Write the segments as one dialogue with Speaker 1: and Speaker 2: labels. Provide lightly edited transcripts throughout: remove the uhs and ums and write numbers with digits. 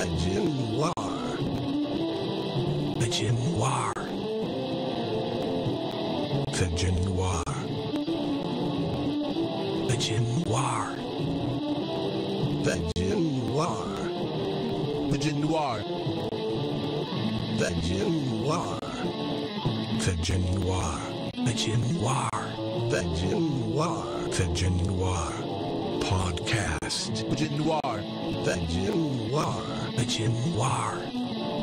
Speaker 1: Virgin Noir. Virgin Noir. Virgin Noir. Virgin Noir. Virgin Noir. Virgin Noir. Virgin Noir. Virgin Noir. Virgin Noir. Virgin Noir. Virgin Noir. Podcast. Virgin Noir. Virgin Noir. Virgin Noir.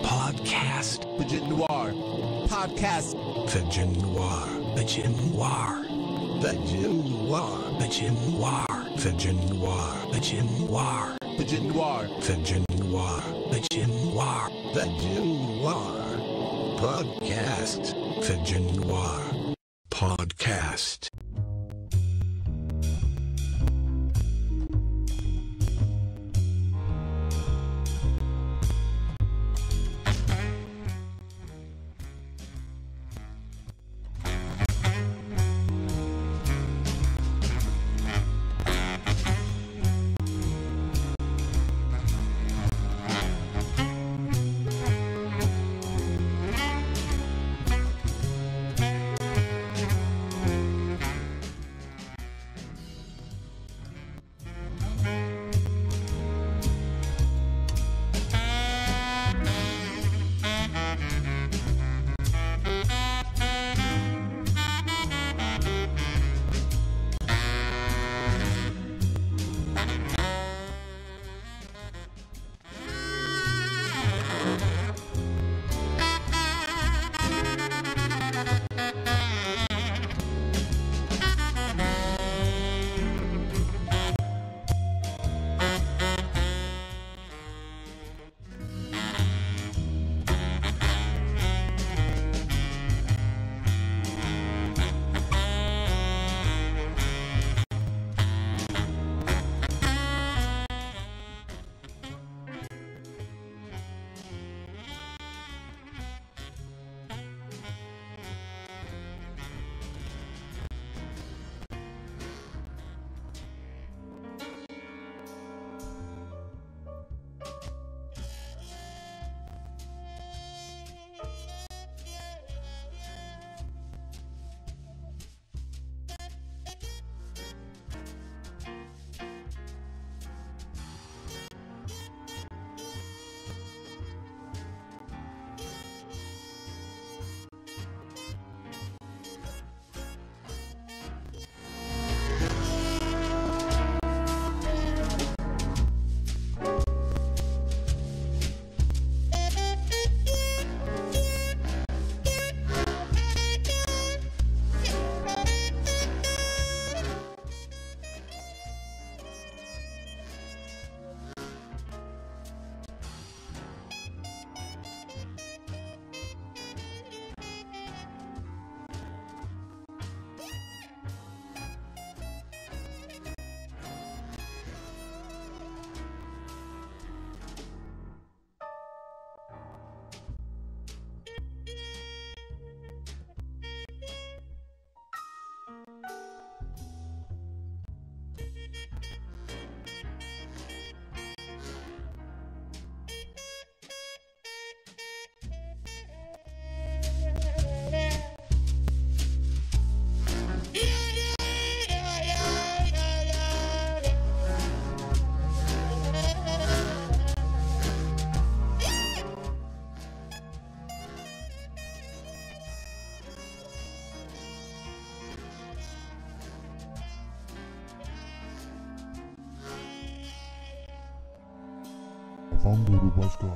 Speaker 1: Podcast. Virgin Noir. Podcast. Virgin Noir. Virgin Noir. Virgin Noir. Virgin Noir. Virgin Noir. Virgin Noir. Virgin Noir. Virgin Noir. Virgin Noir. Virgin Noir. Podcast. Virgin Noir. Podcast.
Speaker 2: Fanguru başka.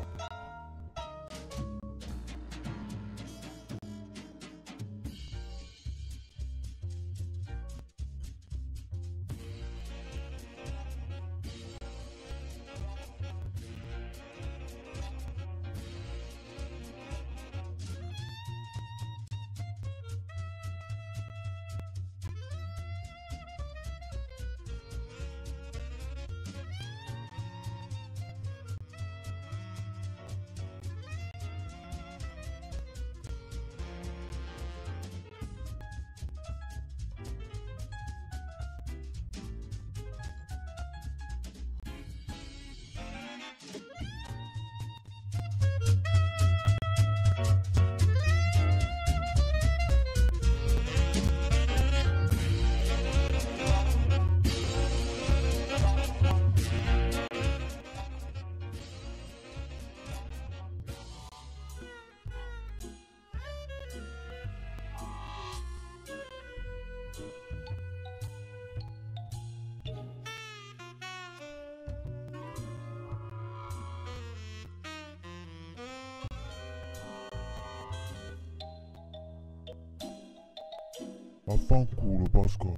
Speaker 2: Vaffanculo, Pasqua.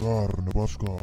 Speaker 2: Carne, Pasqua.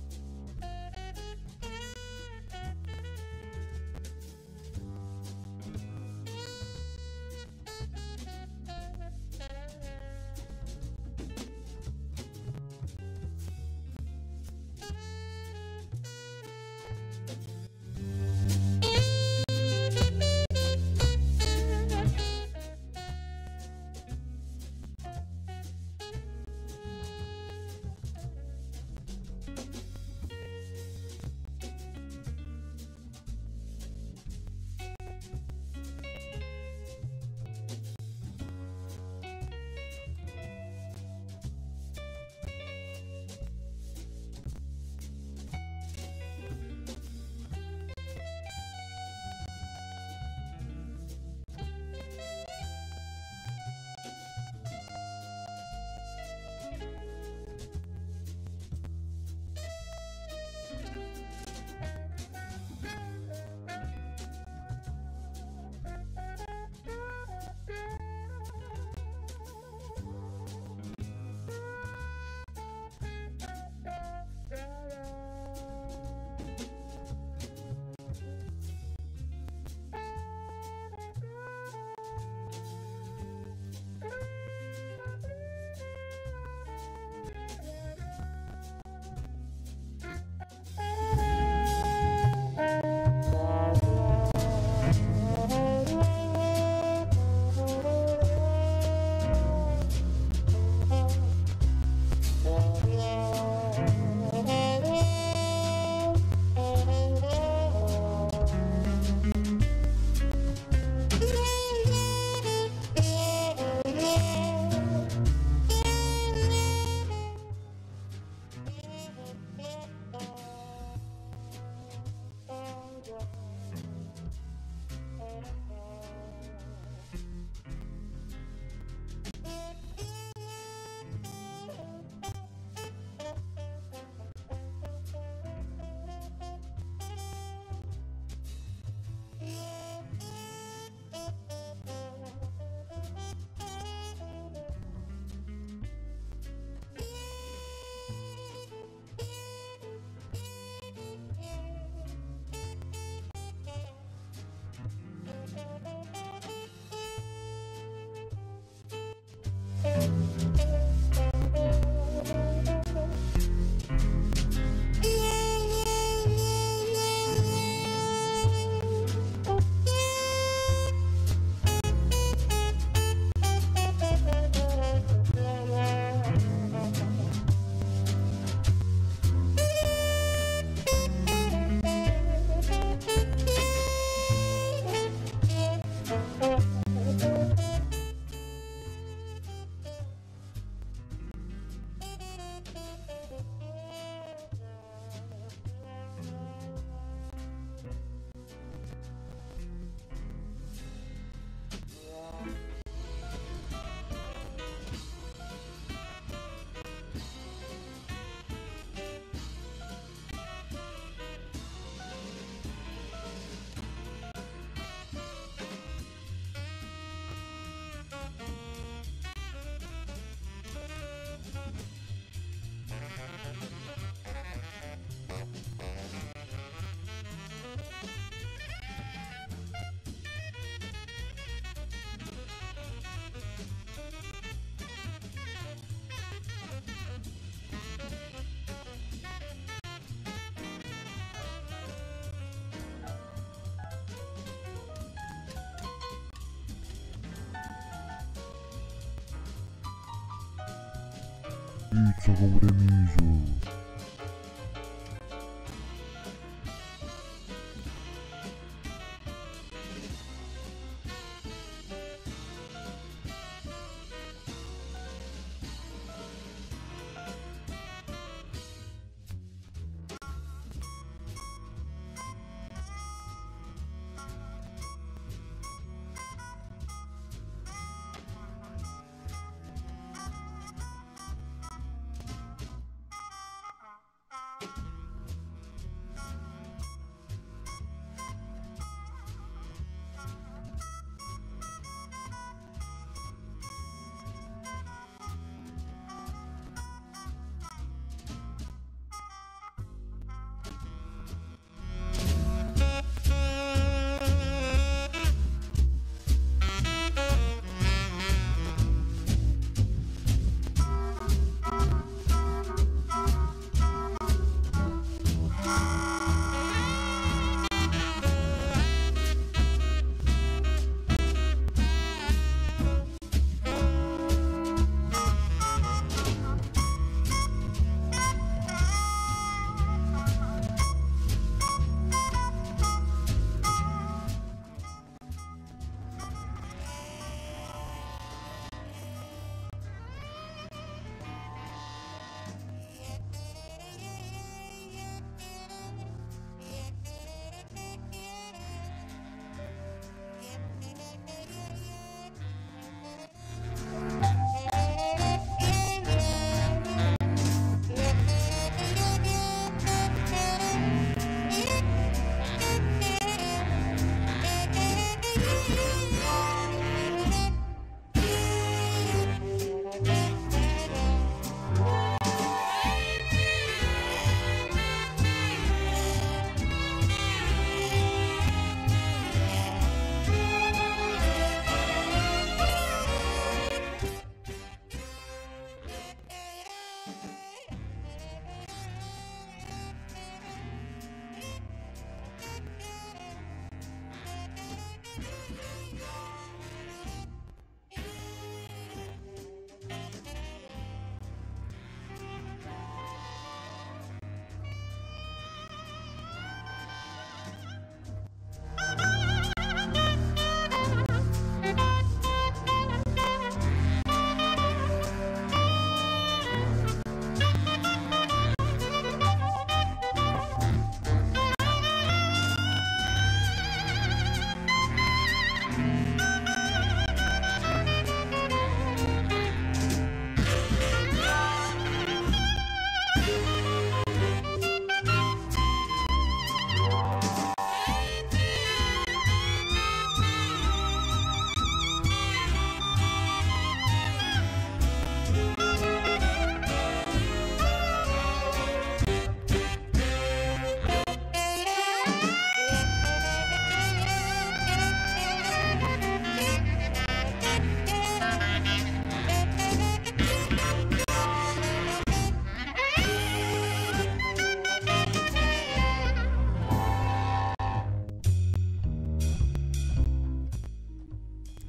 Speaker 2: pizza come le miso.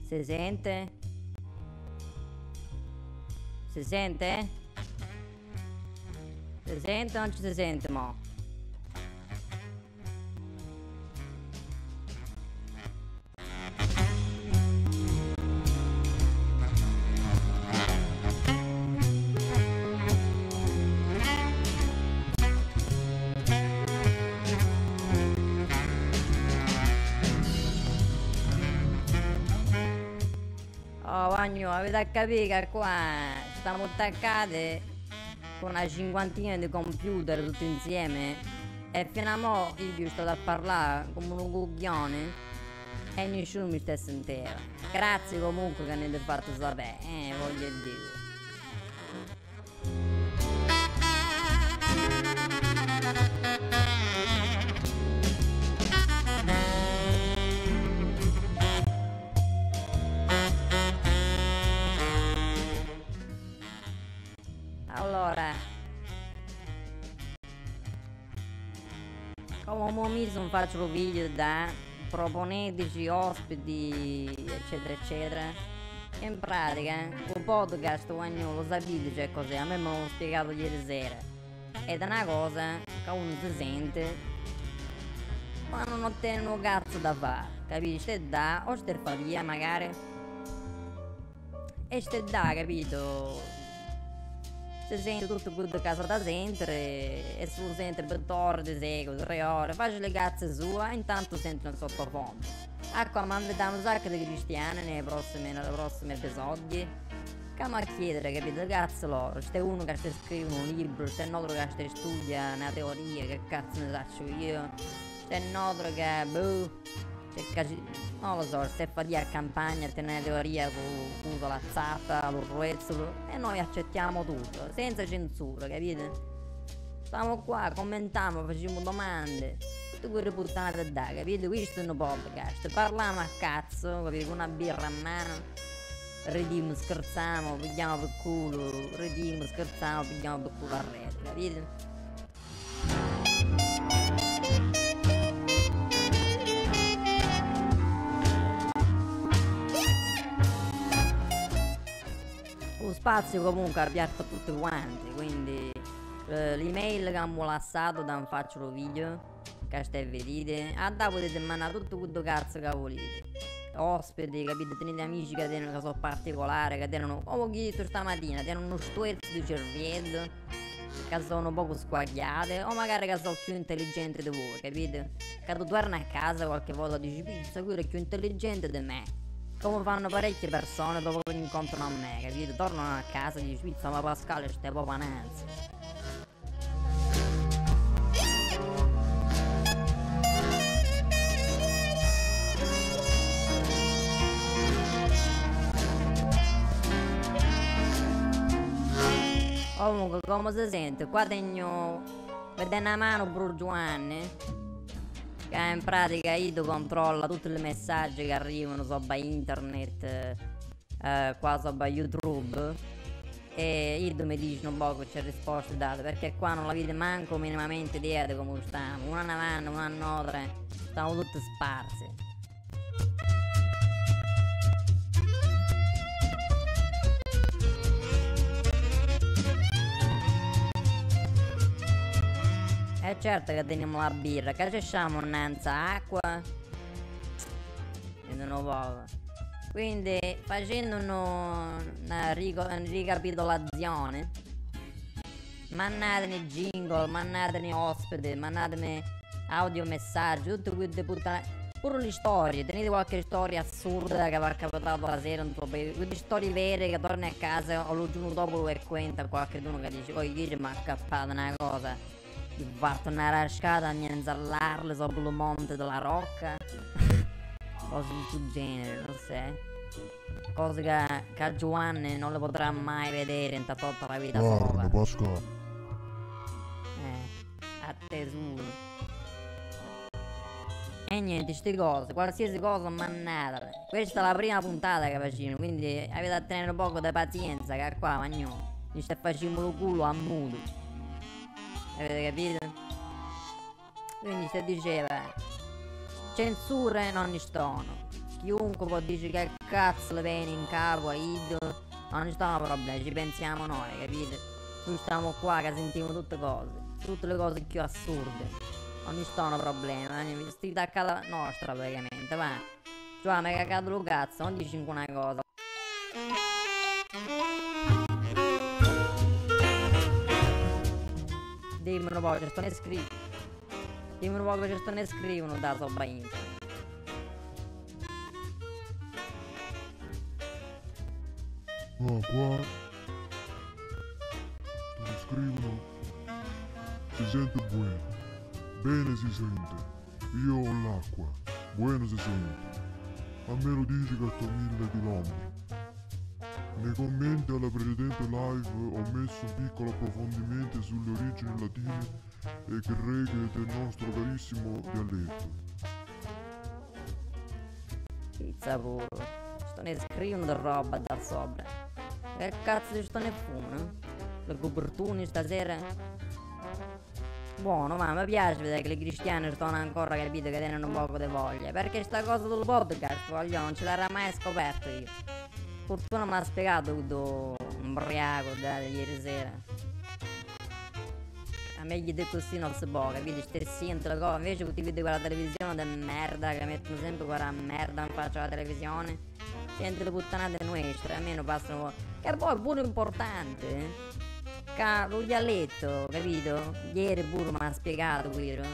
Speaker 3: Si sente? Si sente? Si sente o non ci si sente, mo? Oh, Vagno, avete a capire che qua stiamo attaccati con una cinquantina di computer tutti insieme e fino a mo' io sto a parlare come un coglione e nessuno mi sta sentendo. Grazie comunque che ne avete fatto sapere, voglio dire. Allora, come mi sono faccio video da proponeteci ospiti eccetera eccetera In pratica, un podcast quando lo sapete c'è cos'è, a me me l'hanno spiegato ieri sera. Ed è una cosa che uno si sente quando non tiene un cazzo da fare, capisci? Ste da, o ste fa via magari. E ste da, capito? Si sente tutto quello che da sentire e se lo sente per 2 ore, 3 ore, faccio le cazze sue e intanto sentono il sottofondo. Ecco, ma vediamo un sacco di cristiani nei prossimi episodi. Che mi a chiedere, capito? Cazzo loro, c'è uno che scrive un libro, c'è un altro che studia una teoria, che cazzo ne faccio io? C'è un altro che, non lo so, se fa di a campagna, tiene una teoria con la zappa, lo ruezzolo, e noi accettiamo tutto, senza censura, capite? Stiamo qua, commentiamo, facciamo domande, tutte quelle puttanate da, capite? Questo è un podcast, parliamo a cazzo, capite? Con una birra a mano, ridiamo, scherziamo, pigliamo per culo, ridiamo, scherziamo, pigliamo per culo a rete, capite? Lo spazio comunque è aperto a tutti quanti, quindi l'email che hanno lasciato da un faccio lo video, che stai vedete, a da potete mandare tutto quello cazzo che volete. Ospiti, capite, tenete amici che tenono, che sono particolari, che tenono, come ho detto stamattina, tenono uno stuerzo di cervello, che sono un poco squagliate, o magari che sono più intelligenti di voi, capite? Che tu torni a casa qualche volta e dici, pizza, quello è più intelligente di me. Come fanno parecchie persone dopo che incontrano a me, capito? Tornano a casa e dicono, pizza, ma Pasquale stai proprio nanzi. Comunque, come si sente? Qua tengo, vedete una mano Bru Giovanni, che in pratica io controlla tutti i messaggi che arrivano sopra internet, qua sopra YouTube, e io mi dice un po' che c'è risposte date, perché qua non la vede manco minimamente idea di come stiamo, una avanti, una nota, stiamo tutti sparsi. E certo che teniamo la birra, che ci siamo innanzi acqua e non poco. Quindi facendo una ricapitolazione, mandatemi jingle, mandatemi ospiti, mandatemi audiomessaggi, tutto quelle puttane, pure le storie, tenete qualche storia assurda che vi è capitato la sera, quelle storie vere che torni a casa o lo giorno dopo lo racconta qualcuno che dice, poi ieri mi ha accappato una cosa. Ho fatto una rascata a inzallarle sopra il monte della rocca. Cose di questo genere, non so. Cose che Giovanni non le potrà mai vedere in tutta la vita sua.
Speaker 2: Guarda, Pasquale.
Speaker 3: A tesoro. E niente, ste cose, qualsiasi cosa mannatele. Questa è la prima puntata che facciamo, quindi avete a tenere un poco di pazienza, che qua magno mi sta facendo il culo a muto. Avete capito? Quindi se diceva censure non ne sono. Chiunque può dire che cazzo le viene in capo a Ido, non ne sono problemi, ci pensiamo noi, capite? Noi stiamo qua che sentiamo tutte cose, tutte le cose più assurde. Non ne sono problemi, state a casa nostra praticamente, va. Cioè mi ha cagato lo cazzo, non dici una cosa. Dimmi un po' che sto ne scrivo. Dimmi un po' che sto ne scrivono da sopra internet.
Speaker 2: No, qua sto scrivono. Si sente buono. Bene si sente. Io ho l'acqua. Buono si sente. A me lo dici che sto 1000 chilometri. Nei commenti alla precedente live ho messo un piccolo approfondimento sulle origini latine e greche del nostro carissimo dialetto.
Speaker 3: Pizza puro. Sto ne scrivono di roba da sopra. Che cazzo sto ne fumo? Le copertune stasera? Buono, ma mi piace vedere che le cristiane stanno ancora, capito, che tenono un poco di voglia. Perché sta cosa del podcast, voglio, non ce l'era mai scoperto io. Fortuna mi ha spiegato tutto ubriaco da ieri sera. A me gli dico così non si può, capito? Stai sento le cose, invece ti vedi quella televisione di merda che mettono sempre quella merda in faccia alla televisione. Senti le puttanate nostre, almeno passano. Che poi è pure importante. Che lo dialetto, capito? Ieri pure mi ha spiegato quello.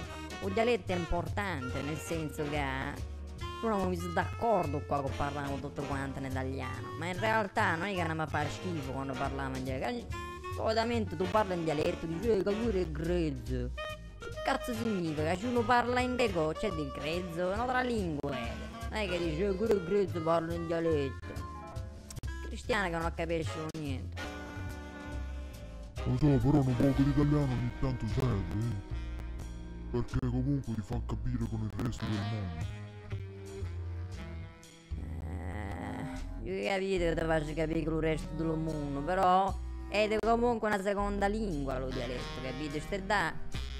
Speaker 3: Lo dialetto è importante, nel senso che tu non mi sono d'accordo qua che parliamo tutto quanto in italiano, ma in realtà non è che andiamo a fare schifo quando parliamo in dialetto. Solitamente tu parli in dialetto, dici che pure è grezzo. Che cazzo significa? Se uno parla in greco c'è di grezzo, è un'altra lingua. Non è che dici che pure è grezzo parlo in dialetto. Cristiani che non capiscono niente.
Speaker 2: Lo so, però un poco di italiano ogni tanto serve, perché comunque ti fa capire con il resto del mondo.
Speaker 3: Io capito che ti faccio capire con il resto del mondo, però è comunque una seconda lingua lo dialetto, capito? Stai da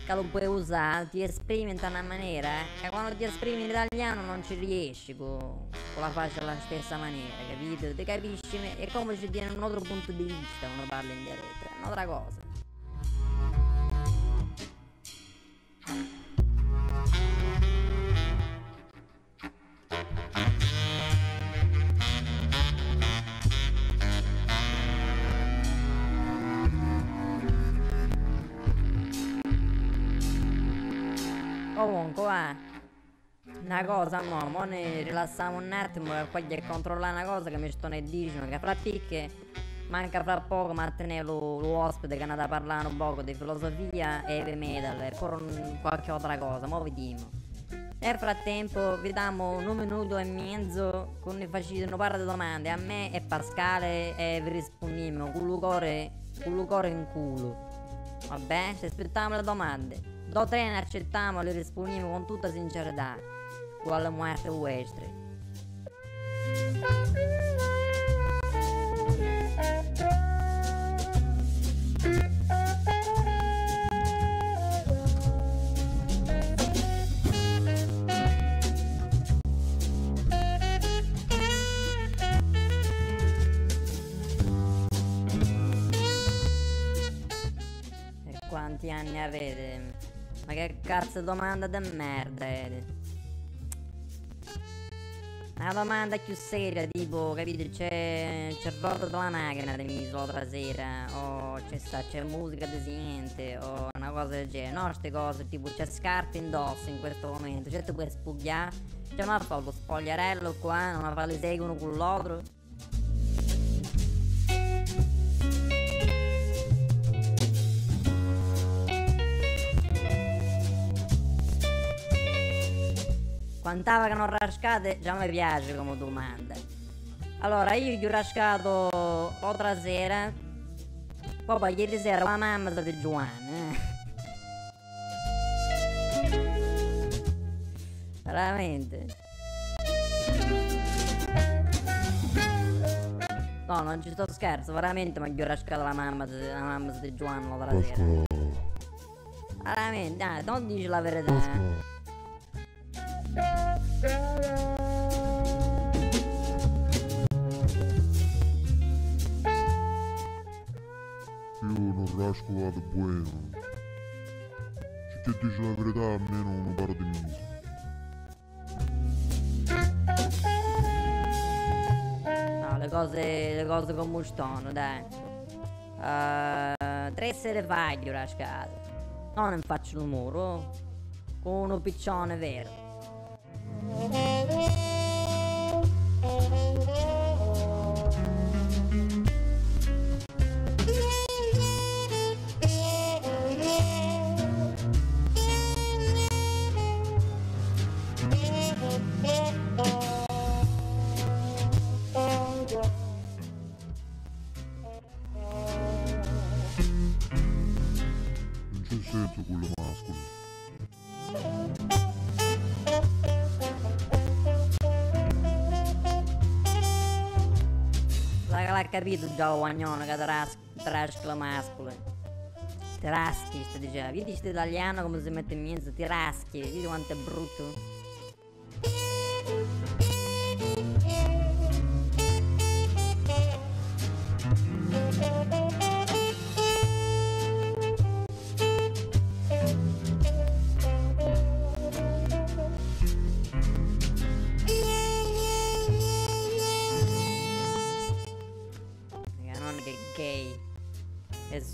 Speaker 3: che lo puoi usare, ti esprimi in una maniera, che quando ti esprimi in italiano non ci riesci con la faccia alla stessa maniera, capito? Ti capisci? È come se tieni un altro punto di vista quando parli in dialetto, è un'altra cosa. Comunque una cosa mo ne rilassiamo un attimo che qua a controllare una cosa che mi sto ne dicendo che fra picche manca fra poco ma tenere l'ospite che è andato a parlare un poco di filosofia e heavy metal e poi qualche altra cosa, mo vediamo. Nel frattempo vi diamo 1 minuto e mezzo con ne facete una parte di domande a me e Pascale e vi rispondiamo con il cuore in culo. Vabbè, se aspettiamo le domande. Do 3 ne accettiamo e le rispondiamo con tutta sincerità. Con le muerte vostre. E quanti anni avete? Ma che cazzo domanda di merda è? Una domanda più seria, tipo, capito, c'è il rotto della macchina di miso l'altra sera, o c'è musica di niente, o una cosa del genere, no, queste cose, tipo, c'è scarpe indosso in questo momento, c'è tu puoi spugliare, c'è non fa lo spogliarello qua, non fa le seghe uno con l'altro. Quant'ava che non rascate già mi piace come domanda. Allora io gli ho rascato l'altra sera, poi ieri sera la mamma di Giovanni. Veramente. No, non ci sto scherzo, veramente mi gli ho rascato la mamma di Giovanni l'altra sera. Veramente, dai, non dici la verità.
Speaker 2: Io non rasco vado buono. Se ti dici la verità almeno un paro di miso.
Speaker 3: No, le cose come stanno, dai. 3 sere fa gli ho rascato. Non ne faccio un muro. Con uno piccione vero.
Speaker 2: Non c'è senso quello mascolo.
Speaker 3: L'ha capito già Guagnone che trascla mascolo. Ti raschi, sta dicendo. Vedi sto italiano come si mette in mezzo, ti raschi, vedi quanto è brutto.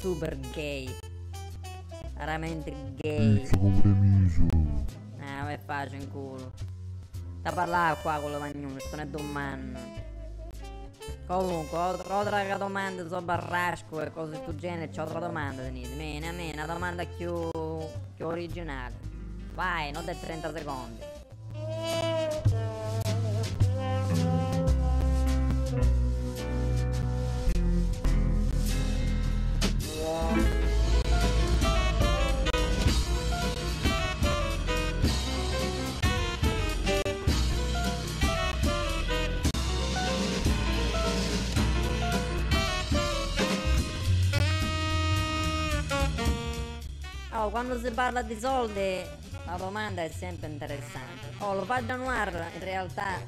Speaker 3: super gay. Veramente gay.
Speaker 2: Pizza come miso.
Speaker 3: Non mi faccio in culo. Da parlare qua con le magnone, sto ne domando. Comunque, altra domanda su Barrasco e cose del genere, c'ho altra domanda, Denise. A me, una domanda più originale. Vai, non dai 30 secondi. Oh, quando si parla di soldi, la domanda è sempre interessante. Oh, lo Val Noir, in realtà,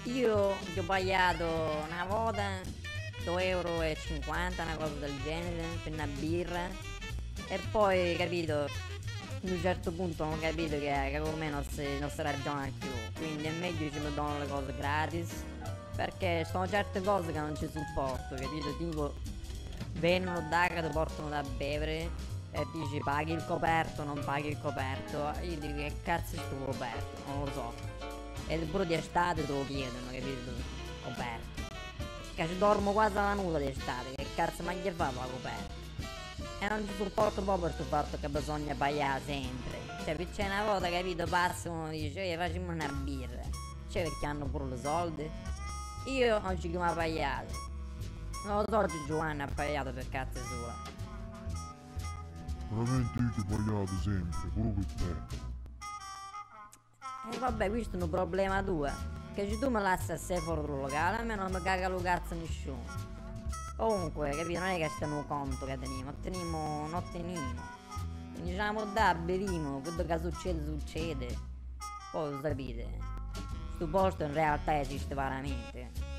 Speaker 3: io gli ho pagato una volta 2,50 €, una cosa del genere, per una birra. E poi, capito, ad un certo punto ho capito che con me non si ragiona più. Quindi è meglio che mi danno le cose gratis. Perché sono certe cose che non ci supporto, capito? Tipo, vengono da che ti portano da bere e dici paghi il coperto, non paghi il coperto. Io dico che cazzo è sto coperto, non lo so. E pure di estate te lo chiedono, capito? Coperto. Che ci dormo quasi alla nuda di estate, che cazzo ma gli fa la coperta? E non ci supporto proprio questo fatto che bisogna pagare sempre. Cioè, c'è una volta, capito, passa uno dice facciamo una birra. Cioè, perché hanno pure i soldi. Io non ci chiamo a pagare. Non lo so, Giovanni ha pagato per cazzo sua.
Speaker 2: Veramente io ti ho pagato sempre, pure per te.
Speaker 3: E vabbè, questo è un problema tuo. Che se tu me lasci a sé fuori dal locale, a me non mi caga lo cazzo nessuno. Comunque, capito, non è che stiamo conto che teniamo, non teniamo. Diciamo da, beviamo, quello che succede. Poi sapete, sto posto in realtà esiste veramente.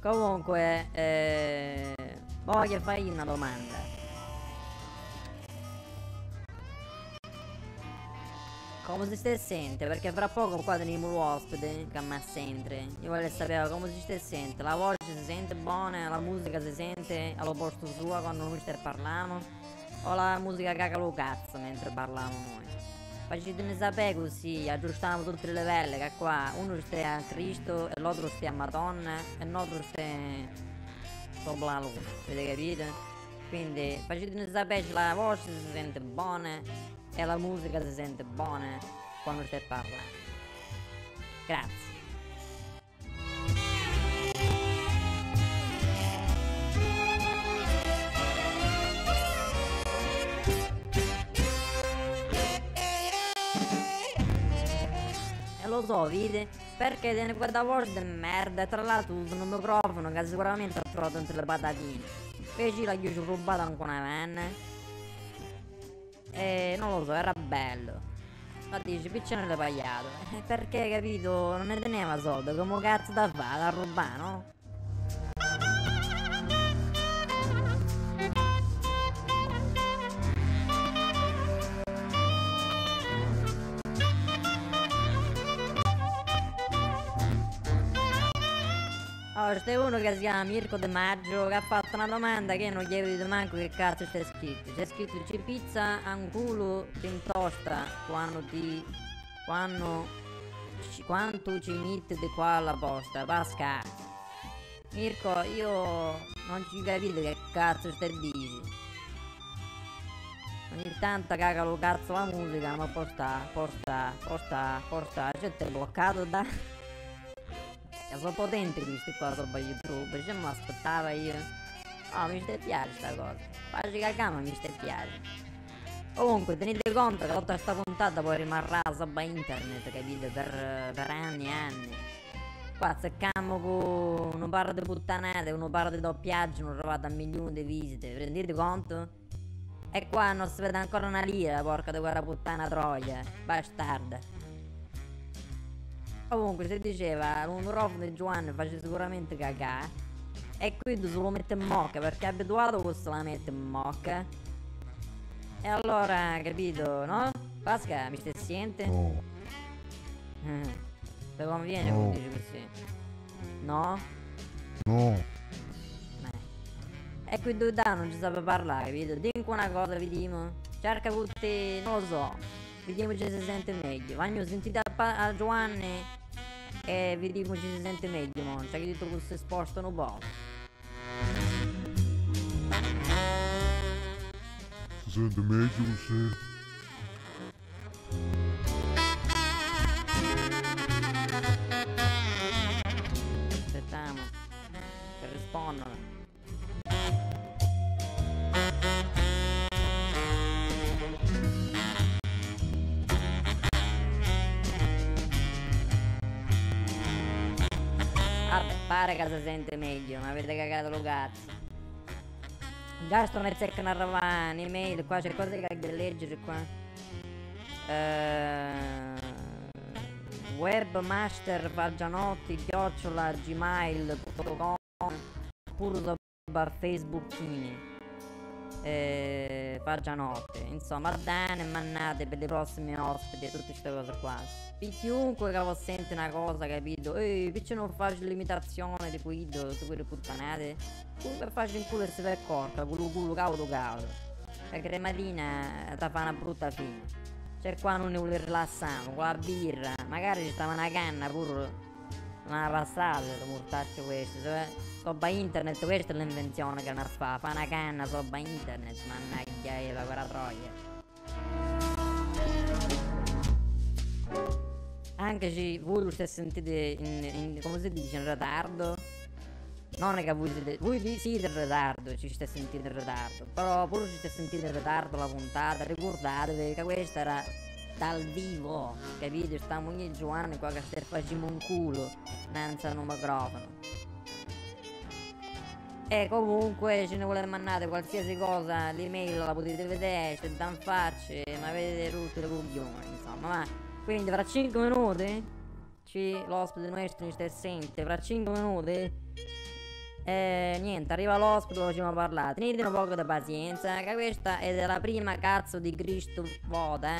Speaker 3: Comunque, voglio fargli una domanda. Come si sta sente? Perché fra poco qua teniamo l'ospite che mi sente. Io voglio sapere come si sta sente. La voce si sente buona, la musica si sente allo posto suo quando noi stiamo parlando. O la musica caga lo cazzo mentre parliamo noi. Facetemi sapere così aggiustiamo tutte le livelli, che qua uno sta a Cristo e l'altro sta a Madonna e l'altro sta sopra la luna, avete capito? Quindi facetemi sapere se la voce si sente buona e la musica si sente buona quando stai parlando. Grazie. Lo so, vedi? Perché tiene questa voce di merda e tra l'altro uso un microfono che sicuramente ho trovato entre le patatine. Invece la chiuso rubata ancora una penna. E non lo so, era bello. Ma dici, piccione l'hai pagato. Perché, capito, non ne teneva soldi, come cazzo da fare, da rubare, no? Oh, c'è uno che si chiama Mirko De Maggio che ha fatto una domanda che non gli vedo manco che cazzo c'è scritto. C'è scritto c'è pizza a un culo ti intosta quanto ci metti di qua alla posta, pasca. Mirko, io non ci capito che cazzo stai dici. Ogni tanto caga lo cazzo la musica, ma posta, cioè ti è bloccato da... Sono potenti questi qua sopra YouTube, cioè mi aspettava io. Oh, mi sta piace sta cosa. Facci cagare ma mi sta piace. Comunque tenete conto che tutta questa puntata poi rimarrà sopra internet, capite? Per anni e anni. Qua seccammo con un par di puttanate, un par di doppiaggi, non arrivato a milioni di visite, vi rendete conto? E qua non si vede ancora una lira, porca di quella puttana troia, bastarda. Comunque si diceva, un prof di Giovanni faceva sicuramente cagà. E quindi se lo mette in mocca, perché è abituato che se la mette in mocca. E allora, capito, no? Pasca, mi stai sente?
Speaker 2: No,
Speaker 3: Ti conviene
Speaker 2: no.
Speaker 3: che dici così? No?
Speaker 2: no.
Speaker 3: E quindi da non ci sape parlare, capito? Dico una cosa, vediamo. Cerca con te, non lo so. Vediamo se si sente meglio. Vanno sentite a Giovanni e vediamo se si sente meglio, mo. Cioè che detto che si spostano un po'.
Speaker 2: Si sente meglio così?
Speaker 3: Aspettiamo. Che rispondono. Vabbè, pare che si sente meglio, ma avete cagato lo cazzo. Già sto nel secco narrava un'email, qua c'è cose che devo leggere qua. webmasterpaggianotti@gmail.com pure da facebookini. Paggianotte, insomma, Dane e mannate per i prossimi ospiti e tutte queste cose qua. Per chiunque che vi sente una cosa, capito? Perché non faccio l'imitazione di Guido, tutte quelle puttanate? Comunque faccio in culo e si per corca, culo caudo. Perché la mattina ti fa una brutta fine. Cioè qua non ne vuole rilassare, con la birra, magari ci stava una canna pure, una passata, le mortacce queste, Sopra internet, questa è l'invenzione che ne fa una canna sopra internet, mannaggia quella troia. Anche se voi lo state sentite come si dice, in ritardo. Non è che voi siete in ritardo, ci state sentendo in ritardo. Però pure ci state sentendo in ritardo la puntata, ricordatevi che questa era dal vivo, capite? Stiamo io e Giovanni qua che facciamo un culo, senza un microfono. E comunque ce ne volete mandare qualsiasi cosa, l'email la potete vedere, c'è da facce, ma avete tutte le coglioni, insomma, ma quindi fra 5 minuti l'ospite nostro ci sente, fra 5 minuti niente, arriva l'ospite, lo facciamo parlare, tenete un poco di pazienza, che questa è della prima cazzo di Cristo Voda,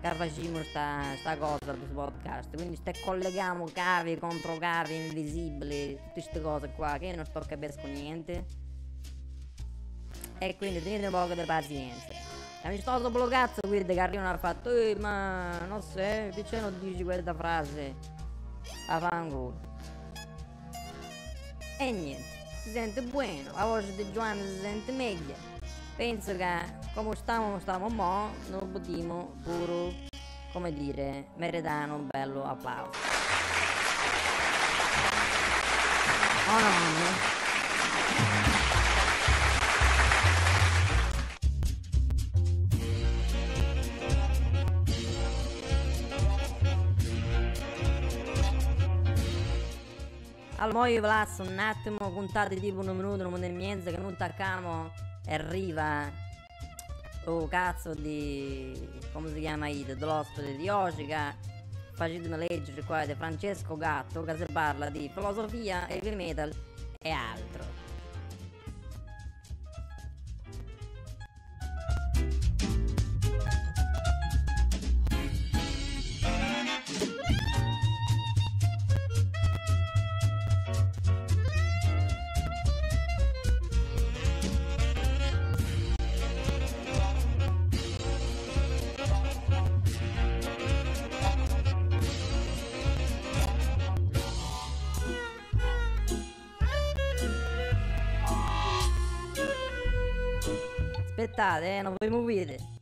Speaker 3: che facciamo sta cosa del podcast, quindi colleghiamo cavi contro cavi invisibili, tutte queste cose qua che non sto capisco niente. E quindi tenete un poco di pazienza. E mi sto sopra lo cazzo guarda che arrivano a fatto ma non so, perché non dici questa frase a fanculo. E niente, si sente buono, la voce di Giovanni si sente meglio. Penso che come stiamo mo, non potremo pure, come dire, meritare un bello applauso. Oh no. Allora io vi lascio un attimo, contate tipo un minuto e mezzo che non taccamo e arriva cazzo di, come si chiama dell'ospite di oggi che facetemi leggere qua di Francesco Gatto che si parla di filosofia, heavy metal e altro. Aspettate, non vi muovete.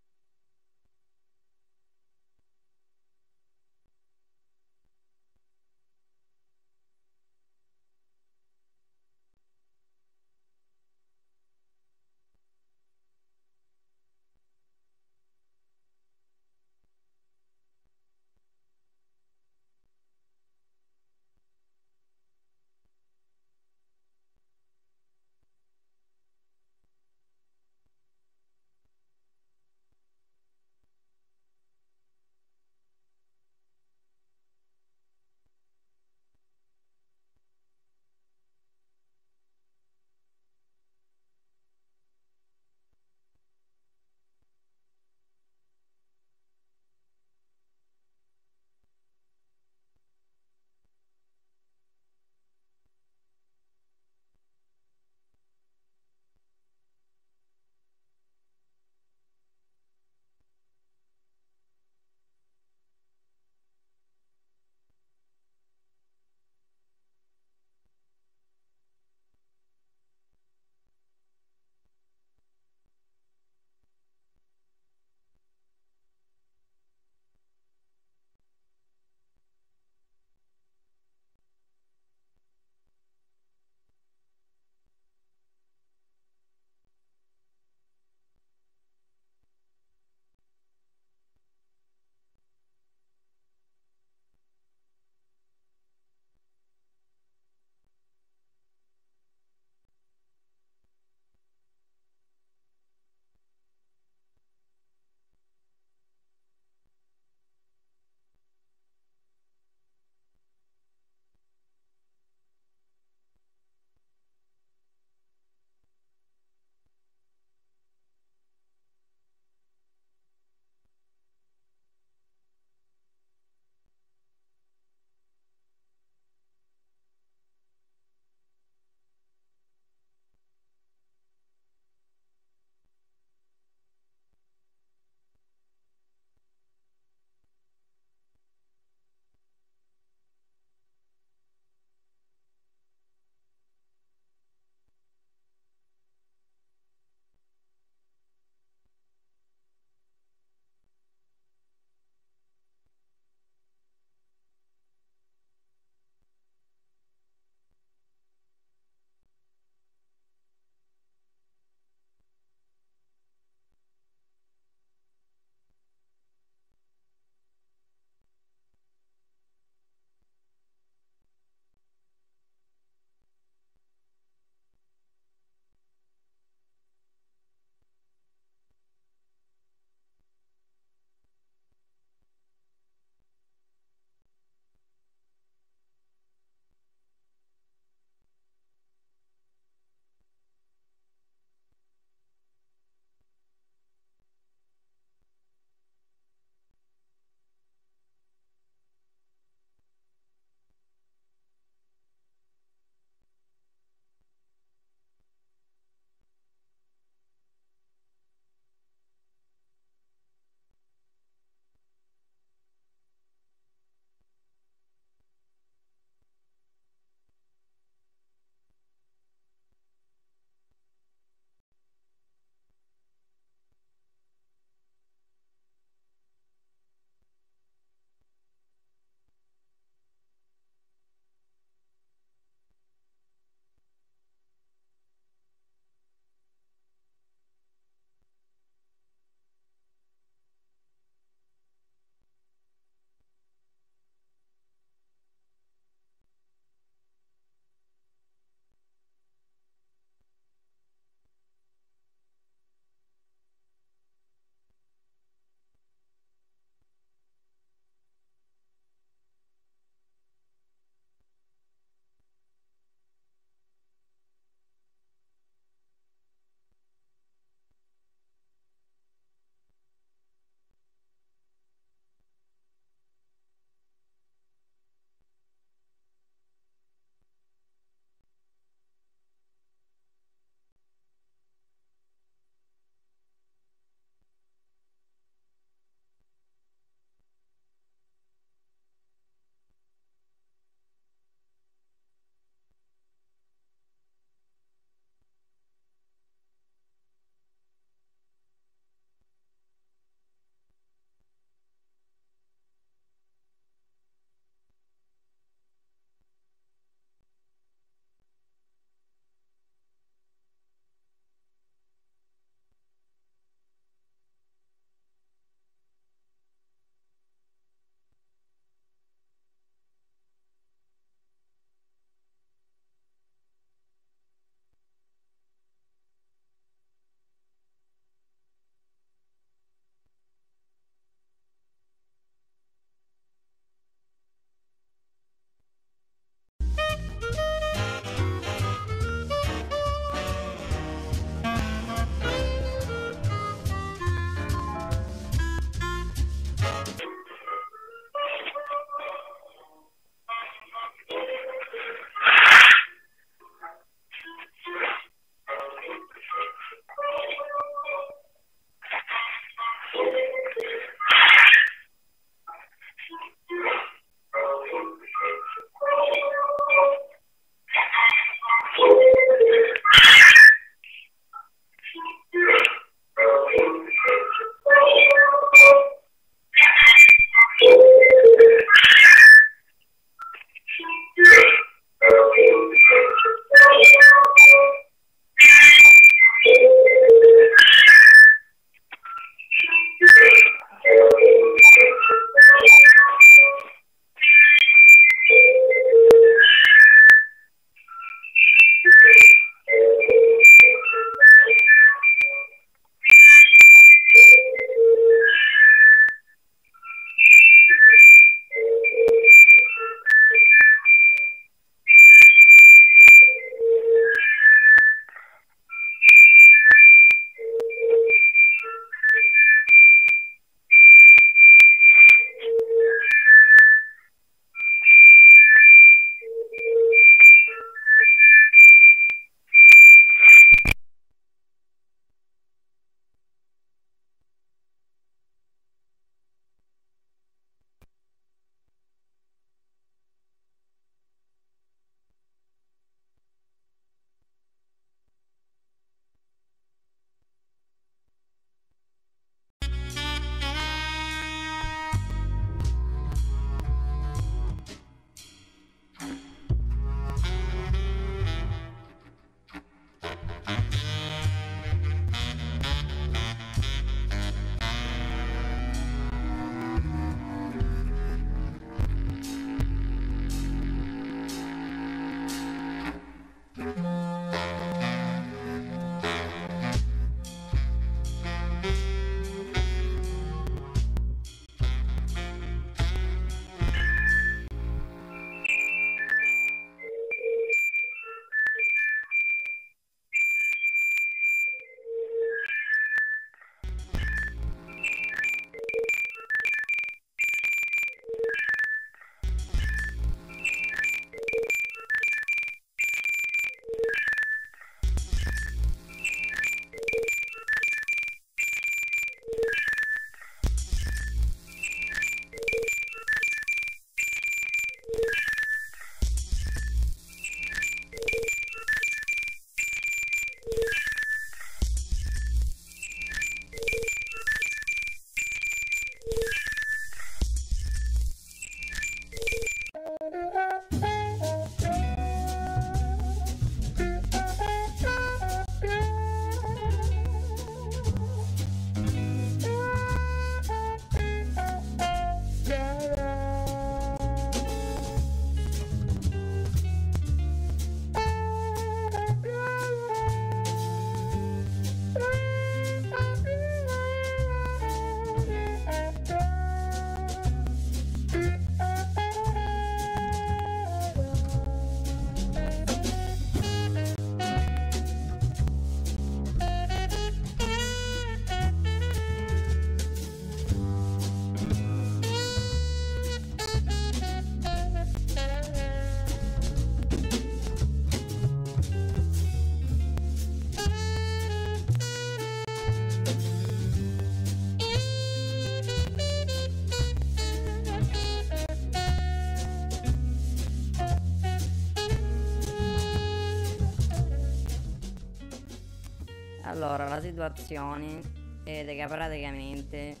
Speaker 3: Allora, la situazione è che praticamente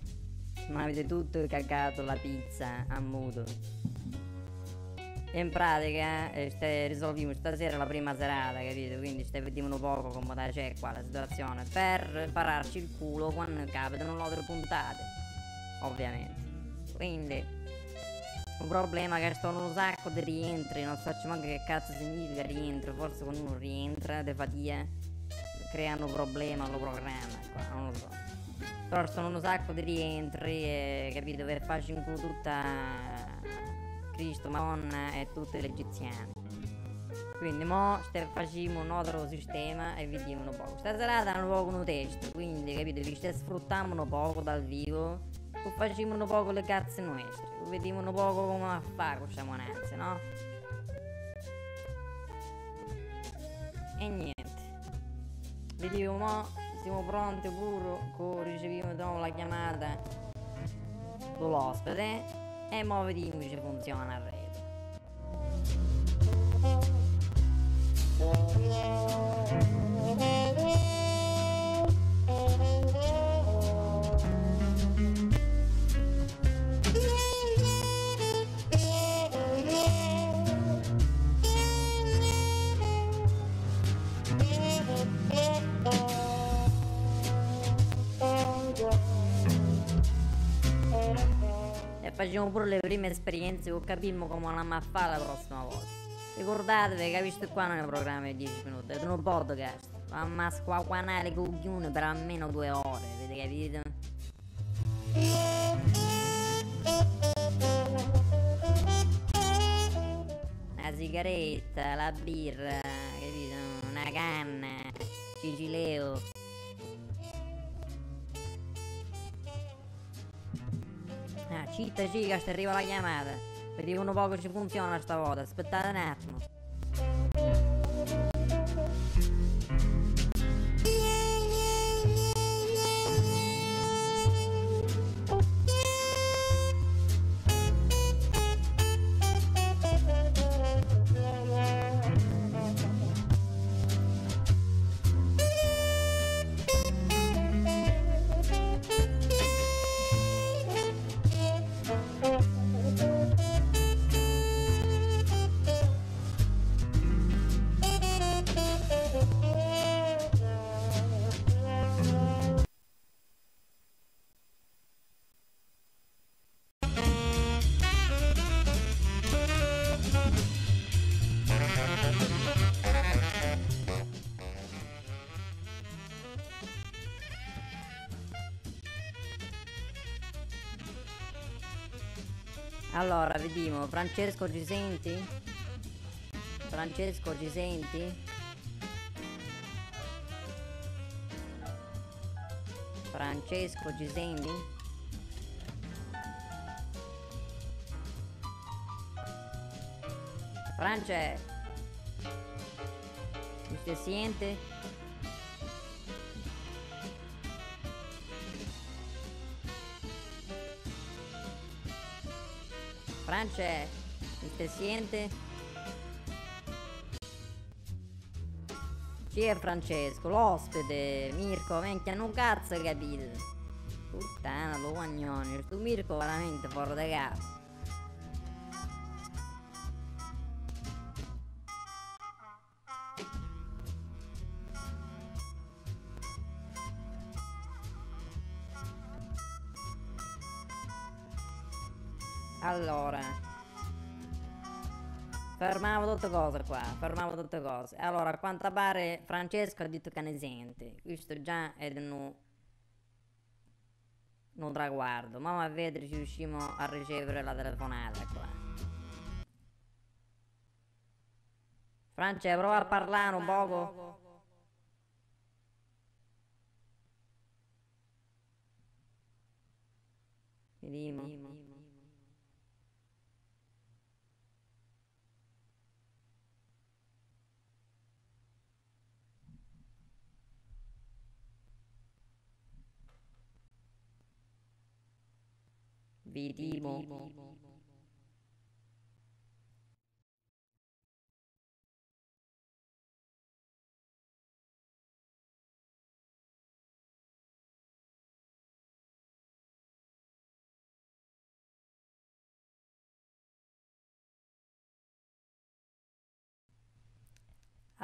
Speaker 3: mi avete tutto cagato la pizza a muto. In pratica risolviamo stasera la prima serata, capito? Quindi vediamo un poco come c'è qua la situazione per pararci il culo quando capitano le altre puntate, ovviamente. Quindi il problema è che sto un sacco di rientri, non so manco che cazzo significa rientro, forse quando uno rientra di fatica creano problemi allo programma qua, non lo so. Però sono un sacco di rientri e capito per farci in culo tutta Cristo, Madonna e tutte le egiziane. Quindi mo facciamo un altro sistema e vediamo un po'. Questa serata è un po' con un test, quindi capito, vi sfruttiamo un poco dal vivo e facciamo un po' le cazze nostre. Vediamo un po' come va a fare questa monanza, no? E niente. Vediamo mo, siamo pronti pure, riceviamo la chiamata dell'ospite. E mo vediamo se funziona il rete. Facciamo pure le prime esperienze o capimmo come andiamo a fare la prossima volta. Ricordatevi che questo qua non è un programma di 10 minuti, è un podcast. Mamma squaquanare coglione per almeno 2 ore, avete capito? Una sigaretta, la birra, capito? Una canna, Cicileo. Citta cica, sta arriva la chiamata. Vediamo un po' che ci funziona stavolta. Aspettate un attimo. Allora, vediamo, Francesco ci senti? Francesco ci senti? Francesco ci senti? France, ¿usted siente? France, ¿usted siente? Chi è Francesco? L'ospite, Mirko, minchia, non cazzo capito. Puttana, lo guagnone, sto Mirko veramente fuori da capo. Allora, fermavo tutte cose qua, fermavo tutte cose. Allora, a quanto pare Francesco ha detto che ne sente. Questo già è un traguardo. Ma a vedere se riusciamo a ricevere la telefonata qua. Francesco, prova a parlare un poco. Vediamo. Vediamo.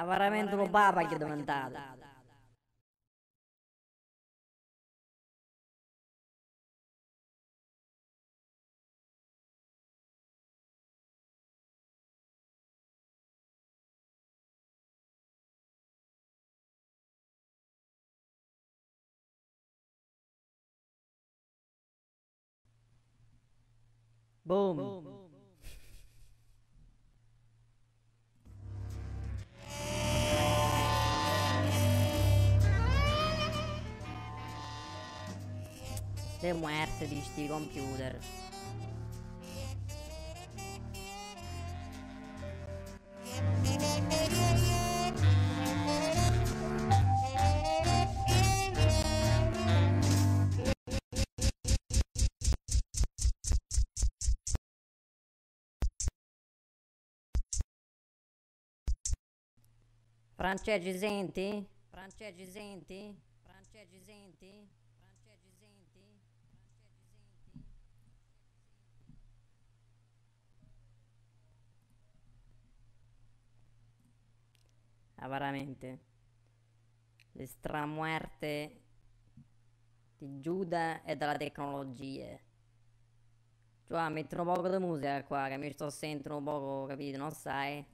Speaker 3: Ha veramente un papa che è diventato. Boom. Le muerte di sti computer. Francesci senti? Francesci senti? Francesci senti? Francesci senti? Ah, veramente. Le stramuerte di Giuda e della tecnologia. Cioè, metto un poco di musica qua, che mi sto sentendo un poco, capito, non sai?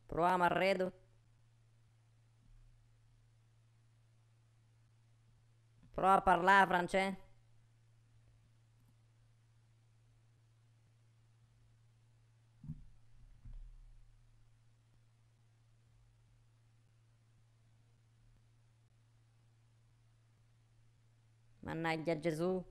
Speaker 3: Proviamo arredo. Prova a parlare, Francesco. Mannaggia Gesù.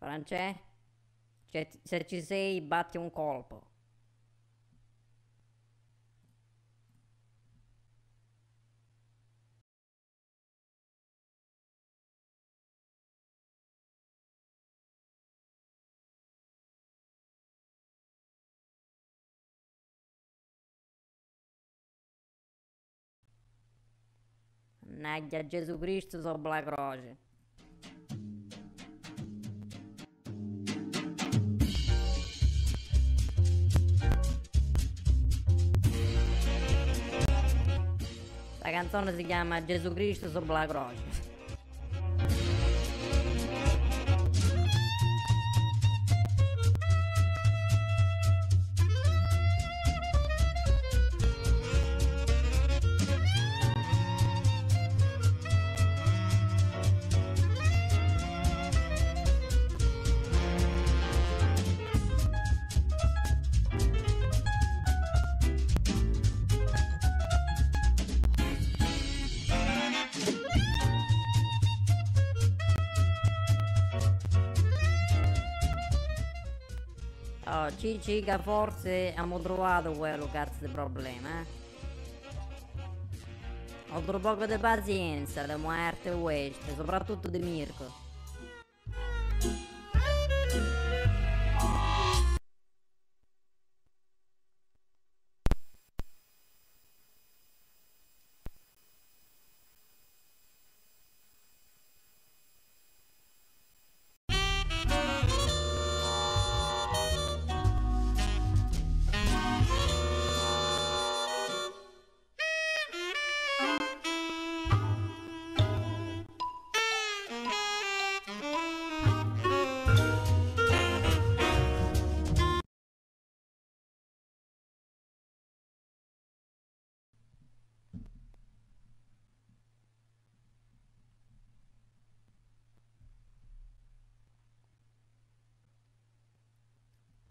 Speaker 3: Francesco, se ci sei, batti un colpo. Mannaggia Gesù Cristo sopra la croce. La canzone si chiama Gesù Cristo sopra la croce. Oh, Cica, forse abbiamo trovato quello cazzo di problema, eh. Ho un poco di pazienza, di muerte queste, soprattutto di Mirko.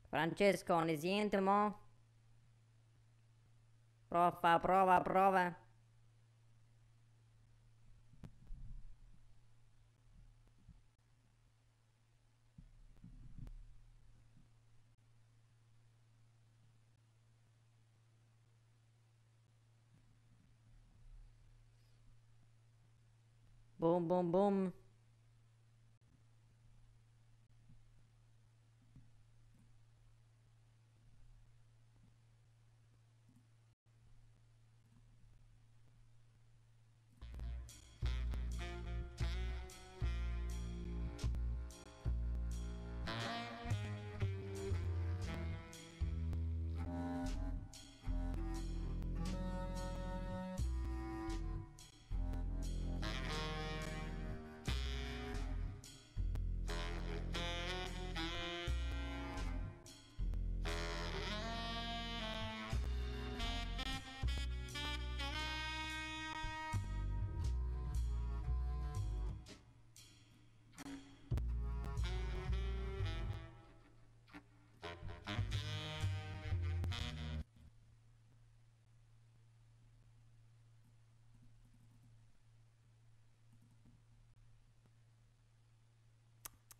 Speaker 3: Francesco, ne sente mo? Prova. Boom.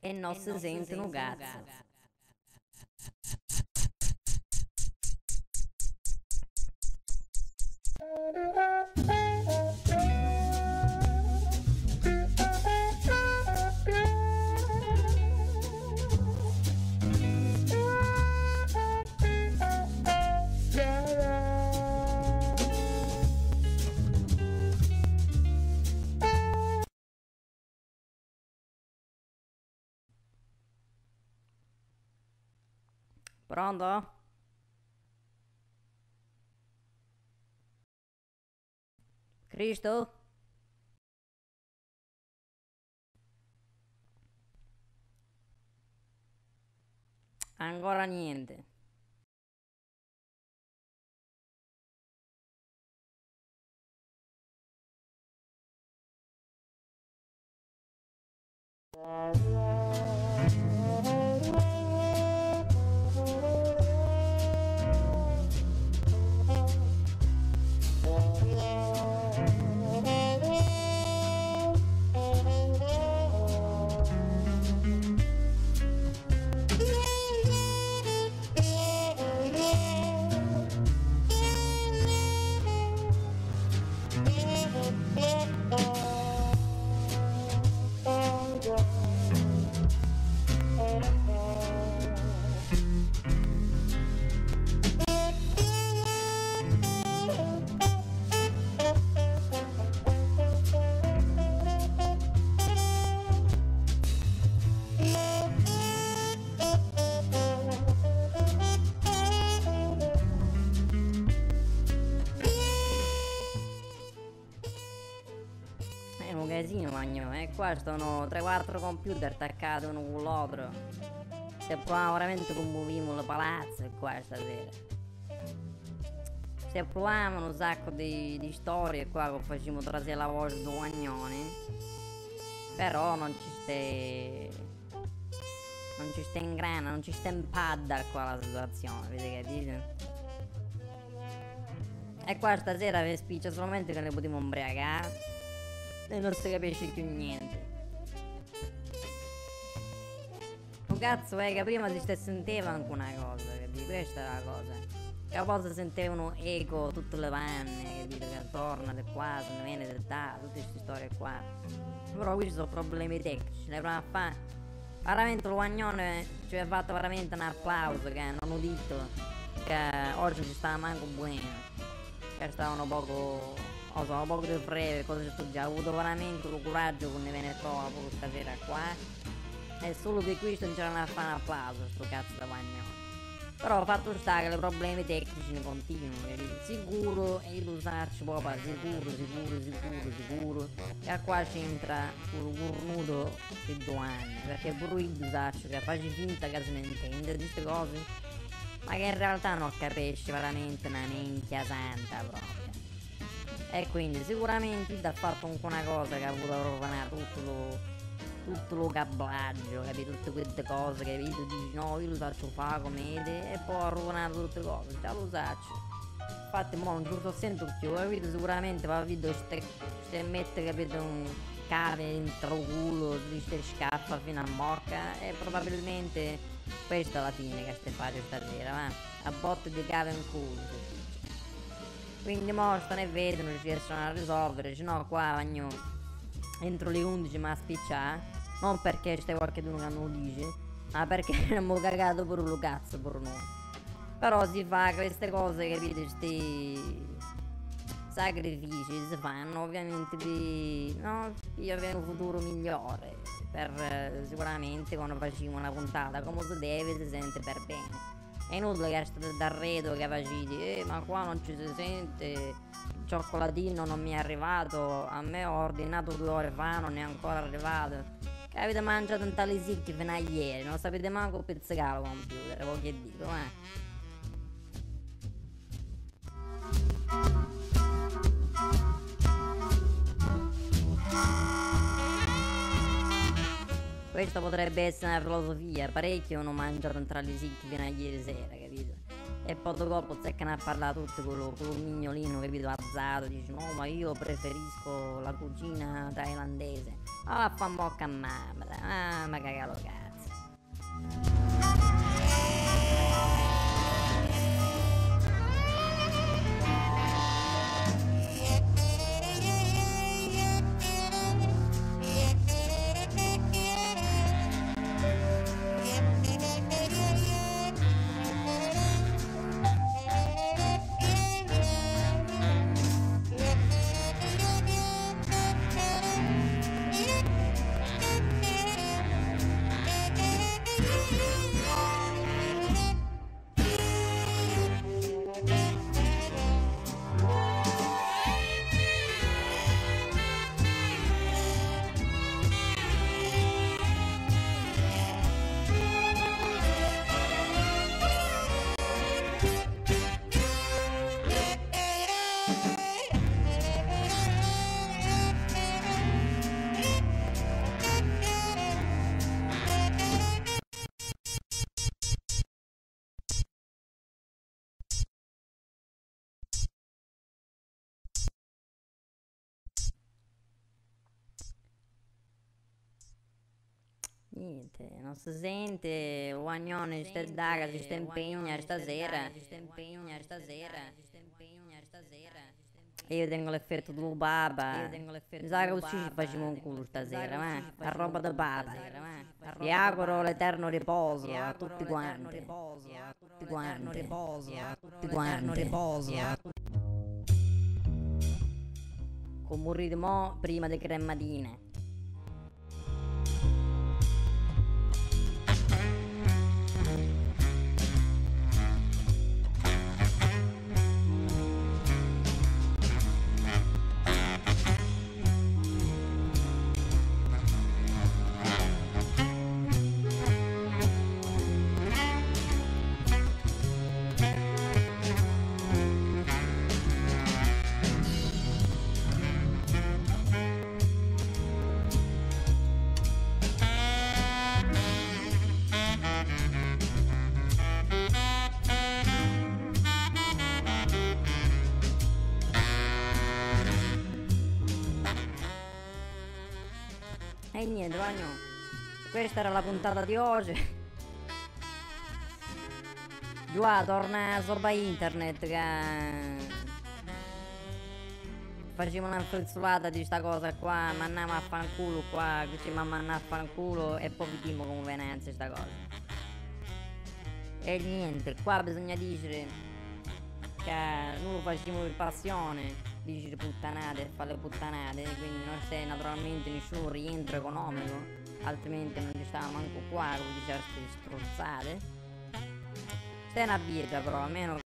Speaker 3: E non si sente un cazzo. Pronto? Cristo? Ancora niente. È un casino, magno, e qua stanno 3-4 computer attaccati uno con l'altro. Se proviamo veramente come movimmo le palazze qua stasera. Se proviamo un sacco di storie qua che facciamo trasere la voce di Guagnoni. Però non ci sta in grana, non ci sta in padda qua la situazione, avete capito? E qua stasera vi spiccia solamente che ne potremo ubriacare e non si capisce più niente. Un cazzo è che prima si sentiva anche una cosa, capito? Questa è la cosa. Che a volte sentivano eco tutte le vanne, capito? Che torna da qua, se ne viene da là, tutte queste storie qua. Però qui ci sono problemi tecnici, ne proviamo a fare. Veramente il Guagnone ci ha fatto veramente un applauso, che hanno udito che oggi ci stava manco buono. Che stavano poco, non so, un poco di breve, cosa c'è già, ho avuto veramente il coraggio che ne viene proprio stasera qua. E solo per questo non c'erano a fare un applauso, sto cazzo da Guagnone. Però fatto sta che i problemi tecnici ne continuano, capito? Sicuro, e lo sarci proprio, sicuro, che qua c'entra il cornuto di 2 anni, perché pure io sarci che faccio finta che se ne intende di queste cose, ma che in realtà non capisce veramente una minchia santa proprio. E quindi sicuramente ha fatto anche una cosa che ha avuto rovinare tutto tutto lo cablaggio, capito? Tutte queste cose, capito? Dici no, io lo faccio fare come te, e poi ho rovinato tutte cose, già lo saccio. Infatti mo non lo so sento più, capito? Sicuramente va a vedere ste mette, capito, un cave dentro il culo, di ste scaffa fino a morca, e probabilmente questa è la fine che stai facendo stasera, va? A botte di cave in culo, si dice. Quindi mo stanno e vedono, ci riescono a risolvere, se no qua bagno entro le 11 ma spiccia, non perché c'è qualcuno che non lo dice, ma perché abbiamo cagato pure lo cazzo per noi. Però si fa queste cose, capite, questi sacrifici si fanno ovviamente per avere un futuro migliore, per sicuramente quando facciamo una puntata come si deve si sente per bene. È inutile che state d'arredo che facete, ma qua non ci si sente, il cioccolatino non mi è arrivato, a me ho ordinato 2 ore fa, non è ancora arrivato. Che avete mangiato un tale sicchi fino a ieri, non sapete manco pizzicare il computer, voi che dico, Questa potrebbe essere una filosofia, parecchi hanno mangiato tra le sicchi fino a ieri sera, capito? E poi dopo zeccano a parlare tutti con lo mignolino, capito, azzato, dice no ma io preferisco la cucina thailandese. Ah, fa bocca a mamma, ma cagalo cazzo. Niente, non si sente, Guagnone sta daga, si sta impegna stasera. E io tengo l'effetto del baba. Mi sa che così ci facciamo un culo stasera, a roba da baba. Vi auguro l'eterno riposo a tutti quanti. Come morite mo prima di crematine. E niente, bagno, questa era la puntata di oggi. Già, torna sopra internet che facciamo una frizzolata di sta cosa qua, ma andiamo a fanculo qua, ci mandiamo a fanculo e poi vediamo come venenza sta cosa. E niente, qua bisogna dire che noi lo facciamo per passione, dice puttanate e fare le puttanate, quindi non c'è naturalmente nessun rientro economico, altrimenti non ci stava manco qua con di certe strozzate. C'è una birra però, almeno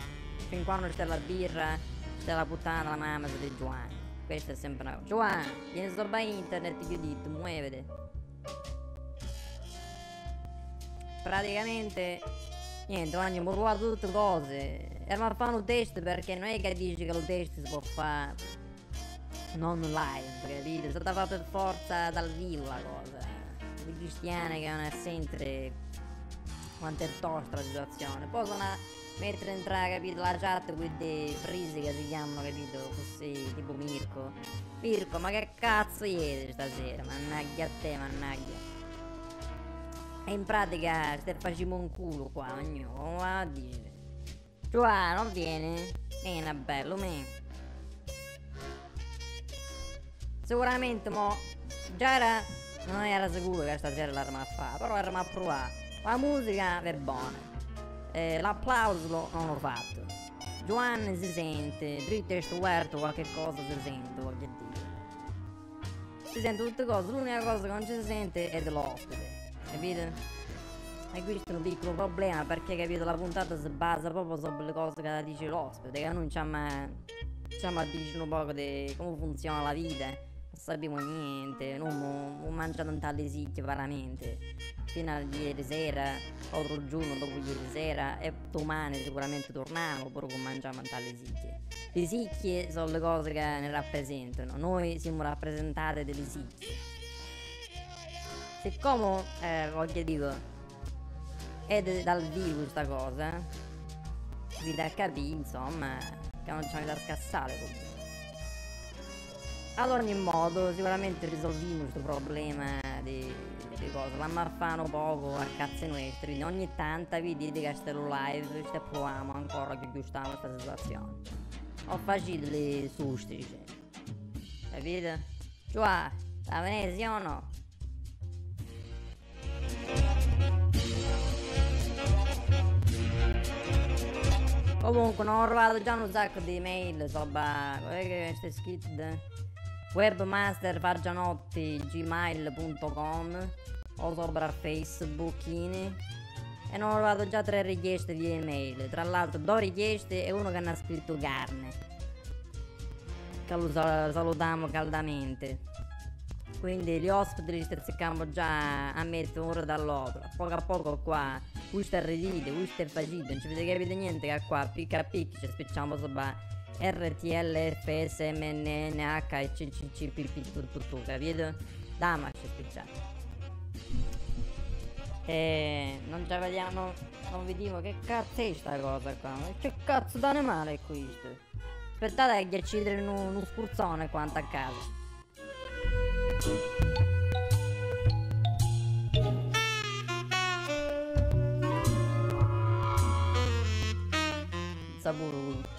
Speaker 3: fin quando c'è la birra c'è la puttana della mamma di Giovanni. Questa è sempre una cosa. Giovanni, vieni sopra internet, ti ho detto, muovete. Praticamente niente, Giovanni, ho provato tutte cose. Eravamo a fare un test perché non è che dici che lo test si può fare non live, capito? È stata fatta per forza dal vivo la cosa. di cristiani che non è sempre quanto è tosta la situazione. Possono mettere entrare, capito, la chat qui dei frisi che si chiamano, capito, così, tipo Mirko. Mirko, ma che cazzo ieri stasera? Mannaggia a te, mannaggia. E in pratica stai facendo un culo qua, ognuno, come va a dire? Cioè, non vieni? Vieni, bello, me. Sicuramente, mo, già non era sicuro che stasera l'arma a fare, però l'arma a provare. La musica è buona. L'applauso non l'ho fatto. Giovanni si sente, dritto e stuerto qualche cosa si sente, voglio dire. Si sente tutte cose, l'unica cosa che non ci si sente è dell'ospite, capito? E questo è un piccolo problema perché, capito, la puntata si basa proprio sulle cose che dice l'ospite, che noi ci a dire un po' di come funziona la vita. Non sappiamo niente, non mangiamo tante sicche veramente. Fino a ieri sera, l'altro giorno dopo ieri sera e domani sicuramente torniamo pure che mangiamo tante sicche. Le sicche sono le cose che ne rappresentano, noi siamo rappresentate delle sicche. Siccome, voglio dire, è dal vivo sta cosa, vi da capire insomma che non c'è da scassare comunque. Ad ogni modo sicuramente risolviamo questo problema di cose, la maffano poco a cazzo nostri, quindi ogni tanto vi dite che stiamo live, ci proviamo ancora che aggiustiamo questa situazione. Ho facile le sustici, capite? Cioè, da Venezia o no? Comunque non ho trovato già un sacco di mail sopra, che c'è scritto webmaster@gmail.com o sopra Facebook e non ho trovato già 3 richieste di email, tra l'altro 2 richieste e uno che ne ha scritto carne, che lo salutiamo caldamente. Quindi gli ospiti li stiamo già a mettere un'ora dall'altra, poco a poco qua, questo è ridito, questo è facile, non ci avete capito niente che qua, picca a picca, ci spicciamo sopra RTL, FS, MNNH e CCCPP, tutto, capito? Dama ci spicciamo. E non ci vediamo, non vediamo che cazzo è sta cosa qua, che cazzo d'animale è questo? Aspettate che ci diano uno spurzone quanto a casa. Sapore.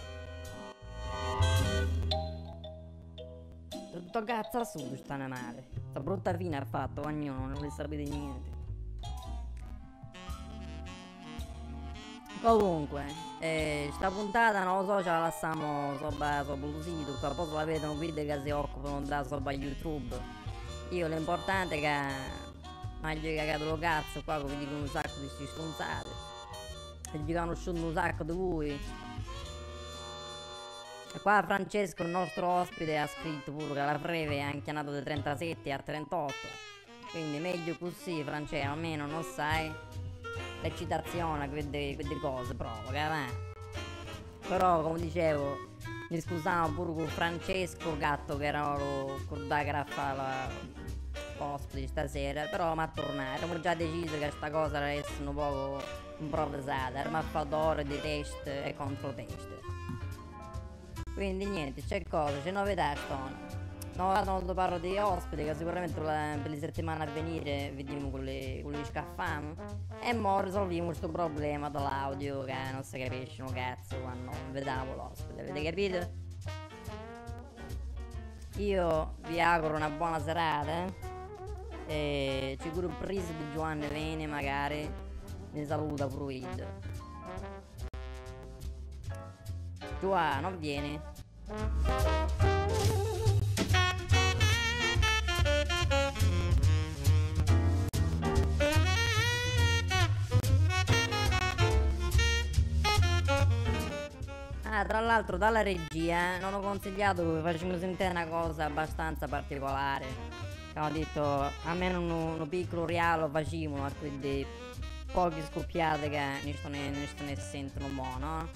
Speaker 3: Tutto cazzo su sta animale. Sta brutta fine ha fatto, ognuno, non ne sapete niente. Comunque, sta puntata non lo so, ce la lasciamo sopra il sito, qua poi la vedono video che si occupano da sopra YouTube. Io l'importante è che non gli cagato lo cazzo qua che vi dicono un sacco di sti stronzate. E gli conosciuto un sacco di voi. E qua Francesco, il nostro ospite, ha scritto pure che la breve è anche nato da 37 a 38. Quindi meglio così, Francesco, almeno non sai l'eccitazione, quelle cose proprio, va. Però, come dicevo, mi scusavo pure con Francesco Gatto, che era con da graffa l'ospite stasera, però ma tornare, abbiamo già deciso che sta cosa era essere un poco improvvisata, era ore di test e controtest. Quindi niente, c'è cosa, c'è novità stone. Non parlo di ospiti che sicuramente per le settimane a venire vediamo quelli scaffamo. E mo risolviamo questo problema dell'audio che non si capisce un cazzo quando non vediamo l'ospite, avete capito? Io vi auguro una buona serata e ci curo il priso di Giovanni Vene, magari mi saluta pure io. Giovanni, non vieni? Tra l'altro dalla regia non ho consigliato che facciamo sentire una cosa abbastanza particolare. Ho detto almeno un piccolo rialo facciamo a quelle poche scoppiate che ne sentono buono.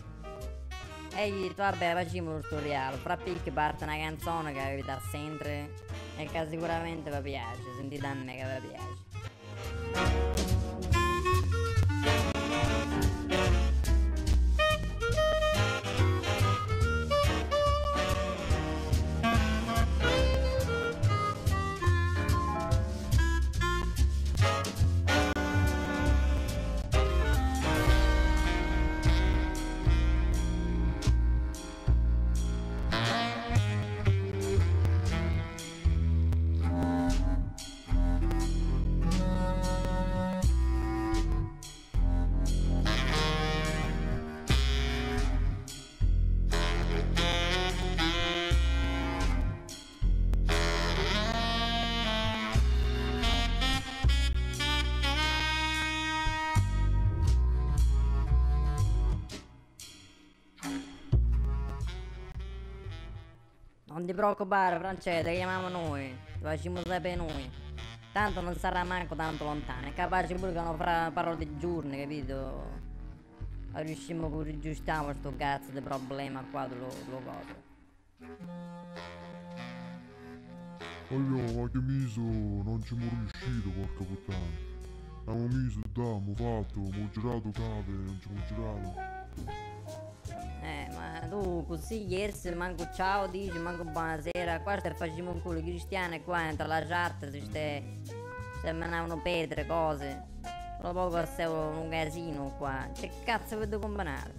Speaker 3: E gli ho detto vabbè facciamo un tutorial, fra picchi parte una canzone che avete sempre e che sicuramente vi piace, sentite a me che vi piace. Non ti preoccupare, Francesco, chiamiamo noi. Ti facciamo sapere noi. Tanto non sarà manco tanto lontano. È capace pure che non fra parole di giorni, capito? Riusciamo pure a aggiustare sto cazzo di problema qua dello coso.
Speaker 2: Allora, ma che miso non ci siamo riusciti, porca puttana. Abbiamo miso, abbiamo fatto, abbiamo girato cave, non ci abbiamo girato.
Speaker 3: Ma tu così ieri manco ciao dici, manco buonasera. Qua stai facendo un culo cristiano qua entra la chat, si menavano pietre, cose. Tra poco stavo un casino qua. Che cazzo avete combinato?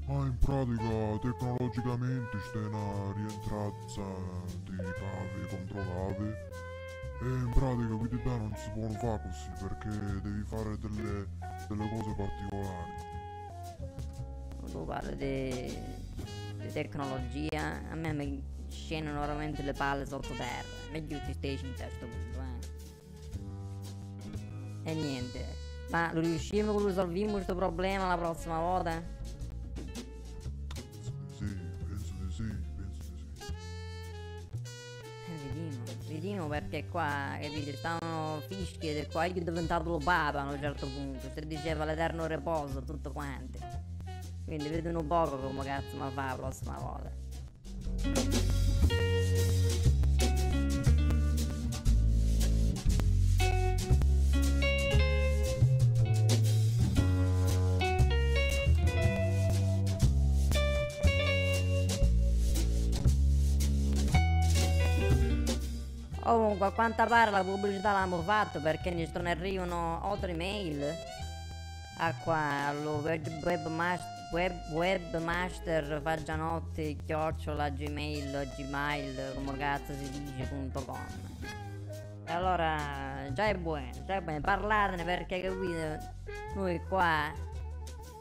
Speaker 2: In pratica tecnologicamente c'è una rientranza di cave contro cave. E in pratica qui da non si può fare così perché devi fare delle cose particolari.
Speaker 3: Tu parli di tecnologia, a me mi scendono veramente le palle sottoterra. Meglio ti stai in questo punto, E niente. Ma lo riusciamo a risolvere questo problema la prossima volta?
Speaker 2: Penso di sì.
Speaker 3: Vediamo perché qua, capite, stavano fischi ed qua io è diventato lo papa a un certo punto. Si diceva l'eterno riposo, tutto quanto. Quindi vedono poco come cazzo mi fa la prossima volta. Comunque a quanto pare la pubblicità l'abbiamo fatto perché ne arrivano altre mail a qua allo webmaster fagianotti @gmail come cazzo si dice.com. E allora già è buono parlarne perché capite noi qua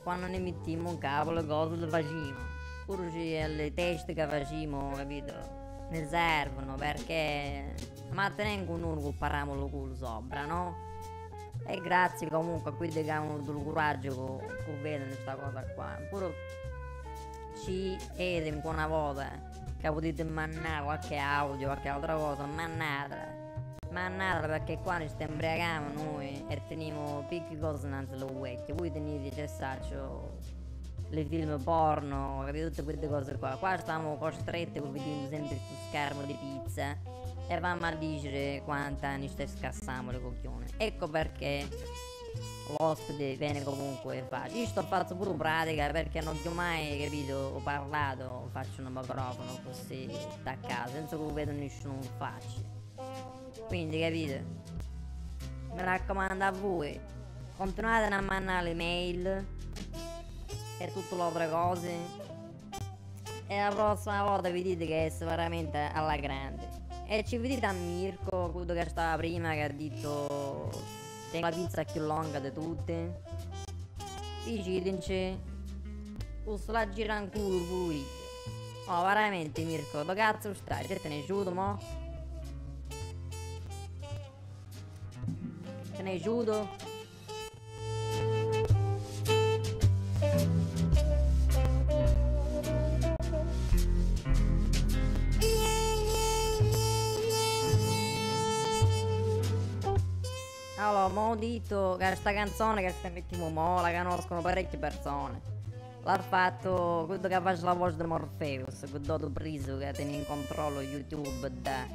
Speaker 3: quando ne mettiamo un capo le cose le facciamo pure le teste che facciamo, capito, ne servono perché ma tenendo uno che parliamo lo culo sopra, no? E grazie comunque a quelli che hanno del coraggio che vedono questa cosa qua. Pure ci vediamo una volta che potete mandare qualche audio, qualche altra cosa, mannatela perché qua ci stiamo imbriagando noi e teniamo piccole cose innanzi alle orecchie. Voi tenete cessaccio le film porno, capite, tutte queste cose qua. Qua stiamo costretti a vedere sempre su schermo di pizza e vanno a dire quanti anni stai scassando le coglione. Ecco perché l'ospite viene comunque facile. Io sto facendo pure pratica perché non ho mai, capito, ho parlato, faccio un microfono così da casa senza che vedo nessuno faccia. Quindi capite, mi raccomando a voi, continuate a mandare le mail e tutte le altre cose e la prossima volta vi dite che è veramente alla grande. E ci vedete a Mirko, quello che stava prima, che ha detto tengo la pizza più lunga di tutte. Decidinci, posso la girare in culo pure. Oh, veramente Mirko, dove cazzo stai? Te ne aiuto, mo? Te ne aiuto? Allora, mo' ho detto che questa canzone che sta mettendo mo' la conoscono parecchie persone. L'ha fatto quello che faceva la voce di Morpheus, quello preso che tiene in controllo YouTube da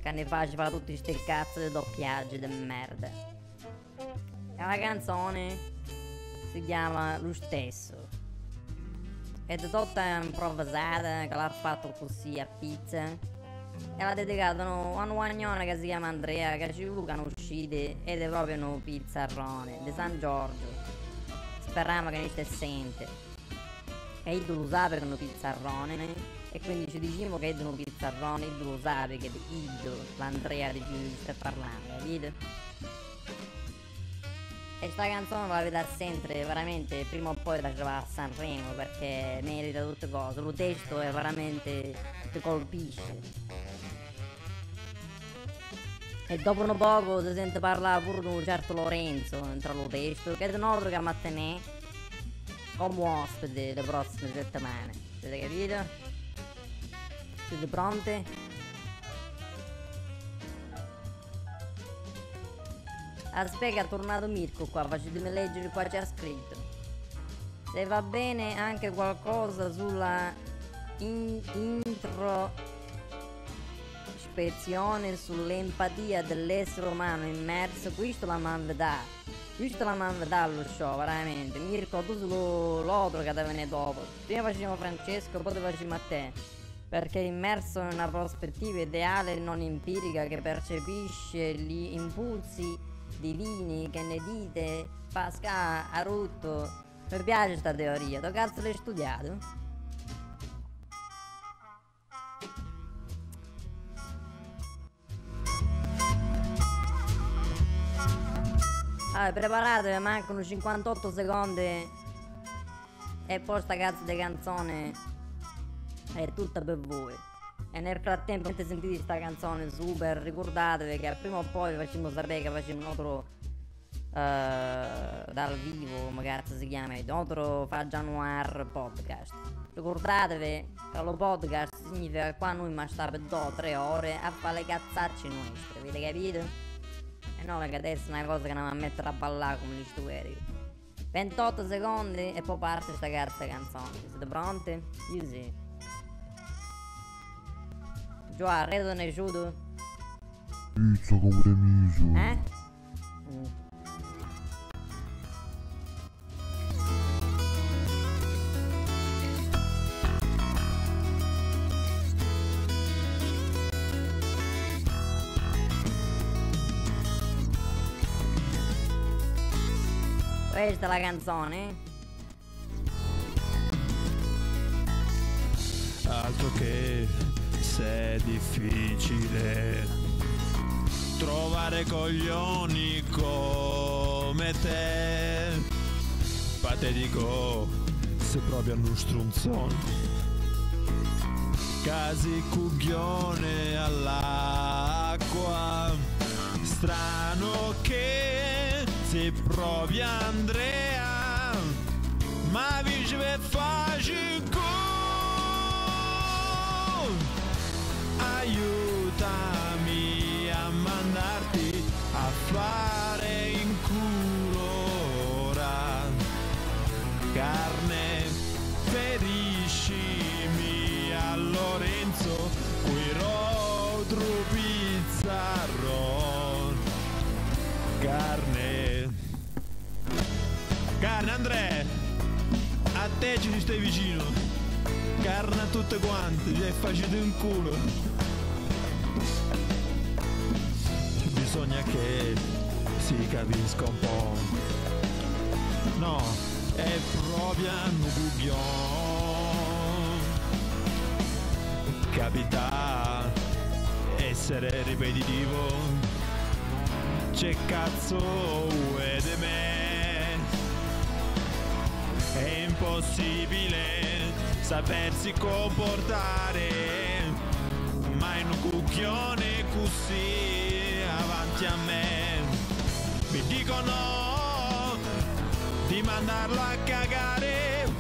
Speaker 3: che ne faceva tutti sti cazzo di doppiaggi di merda. E la canzone si chiama Lo Stesso. Ed è tutta improvvisata, che l'ha fatto così a pizza. E l'ha dedicato a un guagnone che si chiama Andrea, che ci lucano uscite ed è proprio un pizzarrone di San Giorgio. Speriamo che non ti sente. E io lo sape che è un pizzarrone. E quindi ci diciamo che è un pizzarrone, io lo sape che io, l'Andrea di cui stai parlando, capito? E sta canzone va a vedere sempre, veramente, prima o poi la va a Sanremo, perché merita tutte cose. Lo testo è veramente, ti colpisce. E dopo un poco si sente parlare pure di un certo Lorenzo dentro lo testo, che è un altro che mattenè come ospite le prossime settimane. Siete capito? Siete pronti? Aspetta, è tornato Mirko qua, facetemi leggere qua c'è scritto. Se va bene anche qualcosa sulla introspezione, sull'empatia dell'essere umano immerso, questo la manvedà. Questo la manvedà lo show, veramente. Mirko, tu sei l'altro che deve venire dopo. Prima facciamo Francesco, poi te facciamo a te. Perché immerso in una prospettiva ideale e non empirica che percepisce gli impulsi divini che ne dite Pascal ha rotto. Mi piace sta teoria, tu cazzo l'hai studiato? Allora, preparatevi, mancano 58 secondi e poi sta cazzo di canzone è tutta per voi. E nel frattempo, mentre sentite sta canzone super, ricordatevi che prima o poi facciamo sapere che facciamo un altro dal vivo, come cazzo si chiama, un altro Fa Januar podcast. Ricordatevi che lo podcast significa che qua noi ma sta per 2-3 ore a fare le cazzacce nostre, avete capito? E non che adesso è una cosa che non va a mettere a ballare come gli stueri. 28 secondi e poi parte sta cazzo canzone. Siete pronti? Io sì. Giù, arredo nessuno?
Speaker 2: Pizza come te miso.
Speaker 3: Questa è la canzone.
Speaker 4: Altro che se è difficile trovare coglioni come te, patetico se proprio hanno strunzone, casi cuglione all'acqua, strano che se provi Andrea, ma vive facile. Aiutami a mandarti a fare in culo ora, carne, feriscimi a Lorenzo, qui rotro pizzarro, carne Andrea, a te ci stai vicino, carne a tutte quante, ci hai facito in culo. Bisogna che si capisca un po'. No, è proprio un cuglione. Capita essere ripetitivo. C'è cazzo è di me. È impossibile sapersi comportare, ma in un cucchione così avanti a me mi dicono di mandarlo a cagare,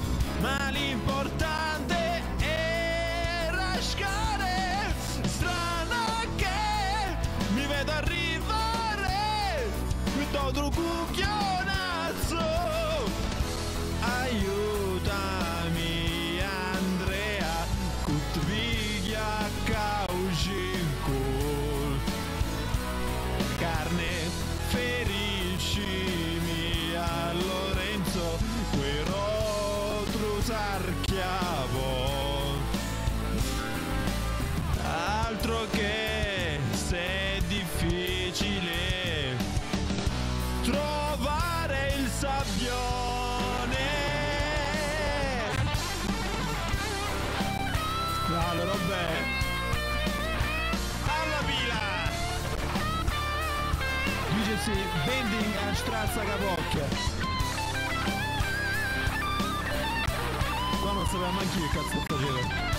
Speaker 4: ma l'importante è rascare. Strano che mi vedo arrivare quest'altro cucchionazzo. Aiutami Andrea, che ti piglia cauci in culo. sarchiavo. Altro che se è difficile trovare il sabbione. Allora, vabbè. Alla vila! Dice sì, bending a strazza capocchia. Qua non sapeva manco che cazzo faceva.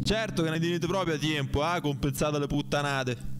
Speaker 4: Certo che ne tenete proprio a tempo, compensate le puttanate.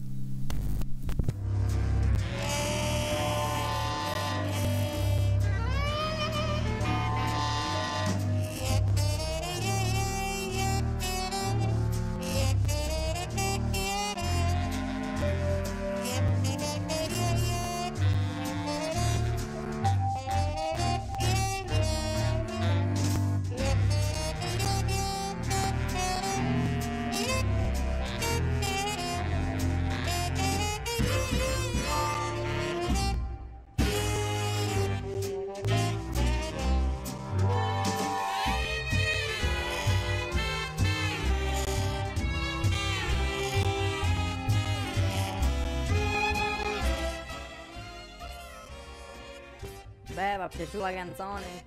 Speaker 3: Beh, va piaciuta la canzone?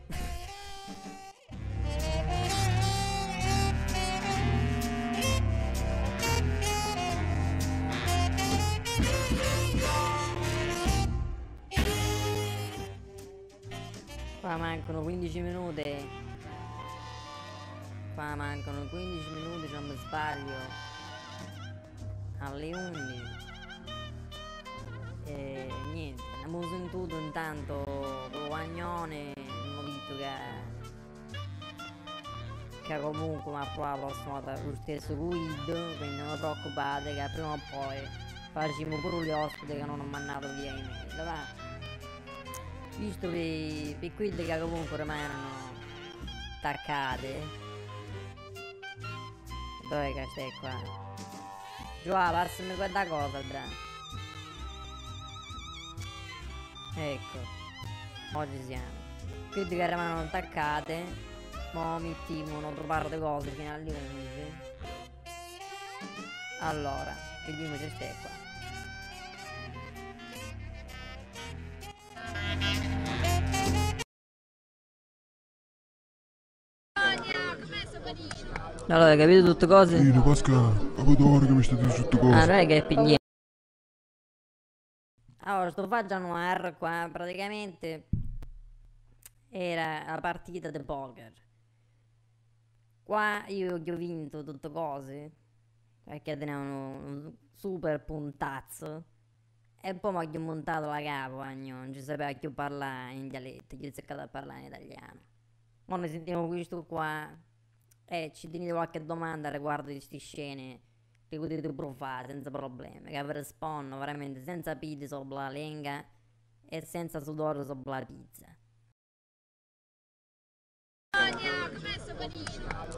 Speaker 3: Qua mancano 15 minuti. Qua mancano 15 minuti, se non mi sbaglio. Alle 11. E niente, abbiamo sentito intanto con lo Guagnone, abbiamo detto che comunque mi ha provato la prossima volta lo stesso Guido, quindi non vi preoccupate che prima o poi facciamo pure gli ospiti che non ho mandato via email, va? Visto per quelli che comunque rimangono attaccate. Dove che stai qua? Giova, passami quella cosa, bravo. Ecco, oggi siamo. Quelli che erano attaccate, mo mettiamo una parte cose fino alle 11. Allora, vediamo se stai qua. Allora, hai capito tutte cose?
Speaker 2: Sì, Pascal, a ora che mi stai dicendo tutte cose.
Speaker 3: Ah, non è che è pigliato. Allora, sto facendo R qua, praticamente era la partita di poker. Qua io ho vinto tutte cose, perché tenevano un super puntazzo. E poi mi ho montato la capo, non ci sapeva più parlare in dialetto, gli ho cercato di parlare in italiano. Ora ne sentiamo questo qua, e ci tenete qualche domanda riguardo di queste scene che potete provare senza problemi, che vi rispondo veramente senza pizza sopra la lingua e senza sudore sopra la pizza.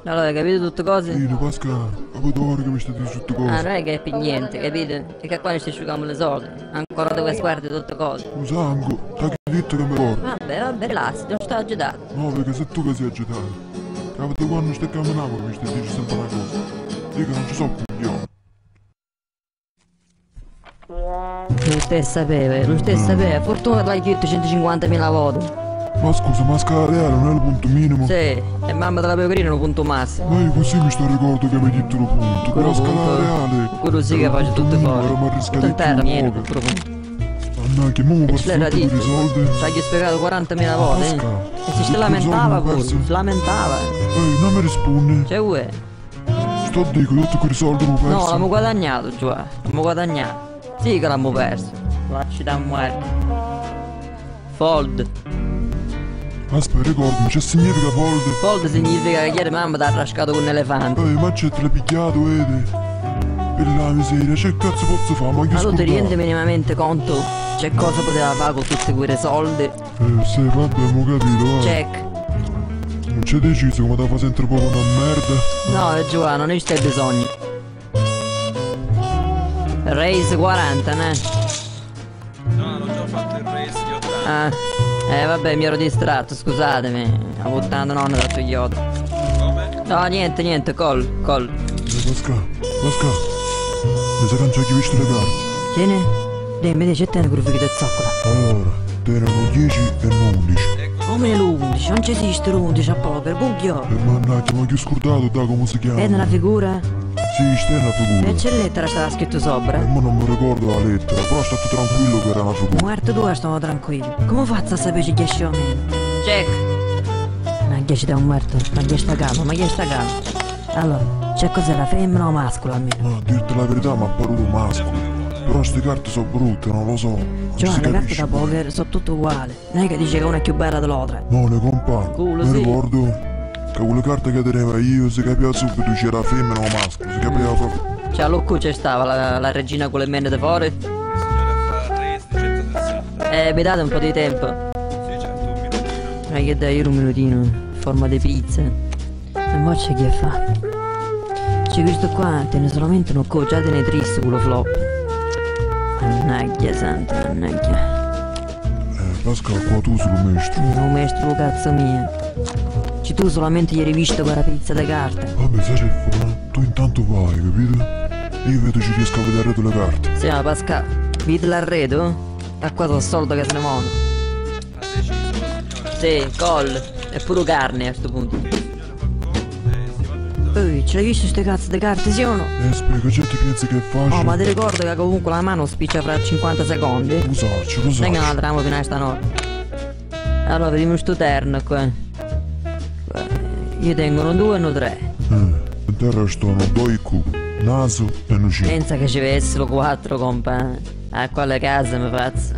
Speaker 3: Allora, hai capito tutte cose?
Speaker 2: Sì, Pascal, a ora che mi stai dicendo tutte cose.
Speaker 3: Ah, non è che è più niente, capito? E che qua ci asciughiamo le soldi, ancora dove guardi tutte cose.
Speaker 2: Un sangue, t'ha detto che mi porta.
Speaker 3: Vabbè, relax, ti sto agitato.
Speaker 2: No, perché sei tu che sei agitato. Capito quando stai camminando mi stai dicendo sempre una cosa. Dico, non ci so coglione.
Speaker 3: Lo stesso sapeva, fortuna che l'hai detto 150.000 volte.
Speaker 2: Ma scusa, ma scala reale non è il punto minimo?
Speaker 3: Sì, e mamma della pecorina è un punto massimo.
Speaker 2: Ma io così mi sto ricordo che mi hai detto lo punto. Però scala reale.
Speaker 3: Quello sì che faccio tutte cose.
Speaker 2: Ma rischiare
Speaker 3: Tutto terra, niente,
Speaker 2: poco.
Speaker 3: pure punto.
Speaker 2: Anna, che mo mi
Speaker 3: Ce l'era
Speaker 2: per i
Speaker 3: detto,
Speaker 2: soldi.
Speaker 3: ci hai spiegato 40.000 volte,
Speaker 2: Pasca,
Speaker 3: E si lamentava pure, si lamentava.
Speaker 2: Ehi, non mi rispondi.
Speaker 3: Cioè, uè,
Speaker 2: sto a dire che tutti quei soldi non
Speaker 3: No,
Speaker 2: persi.
Speaker 3: l'abbiamo guadagnato, Giovanni. L'abbiamo guadagnato. Sì che l'abbiamo perso. Lasci da muerto. Fold.
Speaker 2: Aspetta, ricordi, che significa fold?
Speaker 3: Fold significa che ieri mamma ti ha rascato con un elefante.
Speaker 2: Ma c'è te l'ha pigliato, vedi? E la miseria, che cazzo posso fare? Ma che
Speaker 3: Ma tu ti rendi
Speaker 2: scordare?
Speaker 3: minimamente conto c'è cosa poteva fare con tutti quei soldi?
Speaker 2: Sì, vabbè, abbiamo capito, va.
Speaker 3: Check.
Speaker 2: Non c'è deciso come te fa sempre poco una merda.
Speaker 3: No, Giovanni, non ne c'è bisogno. Raise 40, ne?
Speaker 4: No, l'ho già fatto il race di 80.
Speaker 3: Vabbè, mi ero distratto, scusatemi. Ho buttato nonna da Toyota.
Speaker 4: Come?
Speaker 3: No, niente, col.
Speaker 2: Pasca, mi sa che non ci hai visto le carte.
Speaker 3: Tieni? Dimmi, dici, e te ne curvi che zoccola.
Speaker 2: Allora, tengono 10 e non 11.
Speaker 3: Come l'11? Non ci esiste l'11 a poker, bucchio.
Speaker 2: E mannaggia, ma che scordato da come si chiama?
Speaker 3: È nella figura?
Speaker 2: Sì, sta è una figura.
Speaker 3: E c'è la lettera stava scritto sopra.
Speaker 2: Ma non mi ricordo la lettera, però state tranquillo che era una figura.
Speaker 3: Muerto tu stiamo tranquilli. Come faccio a sapere se 10 o meno? Check. Ma 10 da un muerto, ma 10 sta calmo, ma 10 sta calmo. Allora, c'è cos'era, femmina o mascolo almeno?
Speaker 2: Ma a dirti la verità mi ha paruto mascolo. Però ste carte sono brutte, non lo so. Non
Speaker 3: Cioè,
Speaker 2: si
Speaker 3: le carte
Speaker 2: capisce.
Speaker 3: da poker sono tutte uguali. Non è che dice che una è più bella dell'altra.
Speaker 2: No, le compagno.
Speaker 3: Culo,
Speaker 2: Mi
Speaker 3: sì.
Speaker 2: ricordo che quelle carte che teneva io si capiva subito se era femmina o maschio. Si capiva proprio.
Speaker 3: Cioè, a Lucco c'è stava la regina con le menne di fuori.
Speaker 4: Il signore fa il race di 160.
Speaker 3: Mi date un po' di tempo.
Speaker 4: Sì, certo, un minutino.
Speaker 3: Ma che dai, io un minutino, in forma di pizza. E mo c'è chi fa? C'è questo qua, te ne solamente un co, già te ne triste quello flop. Mannaggia santa, mannaggia.
Speaker 2: Pascal, qua tu sei lo maestro.
Speaker 3: Non maestro cazzo mio. Ci tu solamente ieri visto quella pizza di carte.
Speaker 2: Vabbè, sai che fa? Tu intanto vai, capito? E io vedo ci riesco a vedere tutte le carte.
Speaker 3: Sì, ma Pascal, vedi l'arredo? A qua sono soldo che se ne muovono.
Speaker 4: Ha deciso, signore.
Speaker 3: Sì, col. E pure carne a sto punto.
Speaker 4: Il signore fa come si va tutto.
Speaker 3: Ehi, ce l'hai visto ste cazzo di carte, sì o no?
Speaker 2: Spiega, c'è ti pensi che è facile?
Speaker 3: Oh, ma ti ricordo che comunque la mano spiccia fra 50 secondi?
Speaker 2: Usarci, lo
Speaker 3: Venga,
Speaker 2: sai.
Speaker 3: andiamo fino a stanotte. Allora, vediamo sto terno qua. Io tengo uno 2 e uno 3.
Speaker 2: E te restano 2 Q, naso e un 5.
Speaker 3: Pensa che ci avessero 4, compa. A quale casa mi faccio?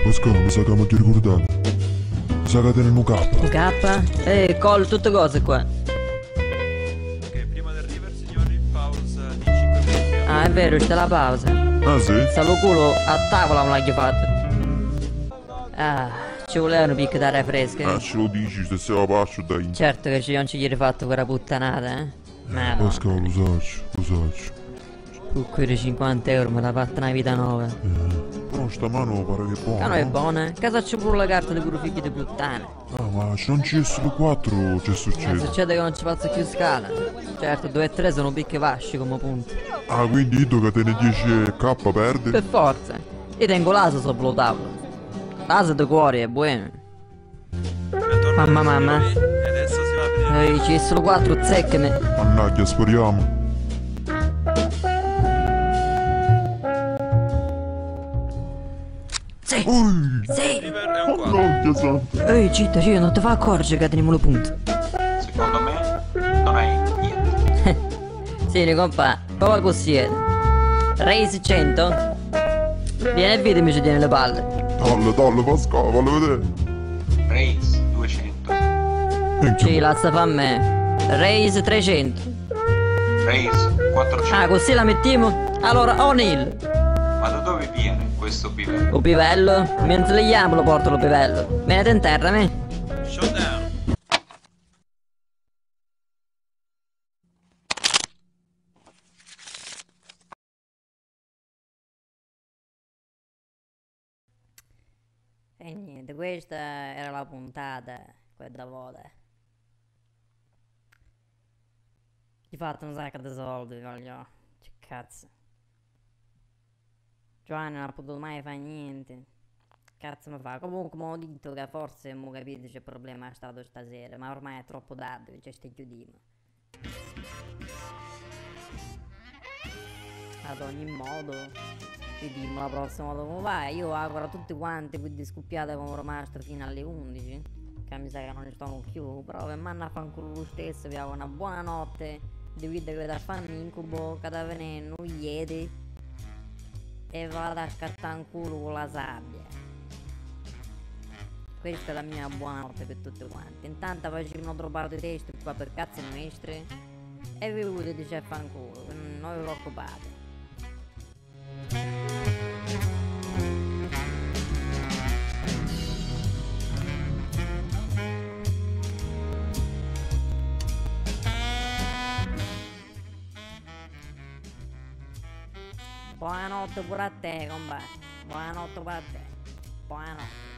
Speaker 2: Pascal, mi sa che mi ti ricordato. Mi sa che te ne un K.
Speaker 3: Un K? Col tutte cose qua.
Speaker 4: Ok, prima del river, signori, pausa di 5 minuti.
Speaker 3: Ah, è vero, c'è la pausa.
Speaker 2: Ah sì?
Speaker 3: Stavo culo a tavola me l'hai fatto. Ah, ci volevano picche d'aria fresca.
Speaker 2: Ce lo dici, se sei a pascio dai.
Speaker 3: Certo che non ci gli rifatto quella puttanata, Madonna.
Speaker 2: Pascal, lo saccio.
Speaker 3: Con quei 50 euro me la fatta una vita nuova.
Speaker 2: Però sta mano pare che è buona.
Speaker 3: Che non è buona? Casa c'è pure la carta di pure figli di puttana.
Speaker 2: Ah, ma se non ci sono 4 che
Speaker 3: Ma
Speaker 2: succede?
Speaker 3: succede che non ci faccio più scala. Certo, 2 e 3 sono picche vasci come punti.
Speaker 2: Ah, quindi io che te ne 10k perde?
Speaker 3: Per forza. Io tengo l'aso sopra lo tavolo. L'aso di cuore è buono.
Speaker 4: Bentornati,
Speaker 3: Mamma.
Speaker 4: signori. E adesso si va a vedere.
Speaker 3: Ehi, ci sono 4 zeccami.
Speaker 2: Mannaggia, speriamo.
Speaker 3: Sì,
Speaker 2: Ui!
Speaker 3: sì.
Speaker 4: River è un 4.
Speaker 2: Mannaggia santa!
Speaker 3: Ehi, citta, io non ti fa accorgere che teniamo le punte.
Speaker 5: Secondo me non hai niente.
Speaker 3: Sì, ne compa, prova così. Raise 100. Vieni e vedi mi ci tiene le palle.
Speaker 2: Dalle, Pascal, fallo vedere.
Speaker 5: Raise 200.
Speaker 3: Sì, la sta fa a me. Raise 300.
Speaker 5: Raise 400.
Speaker 3: Ah, così la mettiamo? Allora, O'Neill.
Speaker 5: Ma da dove viene questo bivello?
Speaker 3: Lo pivello? Mentre le chiamo lo porto lo pivello. Venite in terra, me.
Speaker 4: Showdown.
Speaker 3: E niente, questa era la puntata, quella volta. Ti fatto un sacco di soldi, voglio. Che cazzo. Giovanni non ha potuto mai fare niente. Cazzo mi fa? Comunque mi ho detto che forse mo capite c'è problema stato stasera, ma ormai è troppo tardi che ci stai chiudendo. Ad ogni modo, vediamo la prossima dove va. Io auguro a tutti quanti quindi scoppiate come rimasto fino alle 11. Che mi sa che non ci stanno più. Però per me a fanculo lo stesso, vi auguro una buona notte di vita che da fare un incubo, che da venire un ieri e vado a scattare un culo con la sabbia. Questa è la mia buonanotte per tutti quanti. Intanto facciamo un altro paio di testi qua per cazzi nostri e vi potete a fanculo, non vi preoccupate. Buonanotte pure a te, compagno. Buonanotte pure a te. Buonanotte.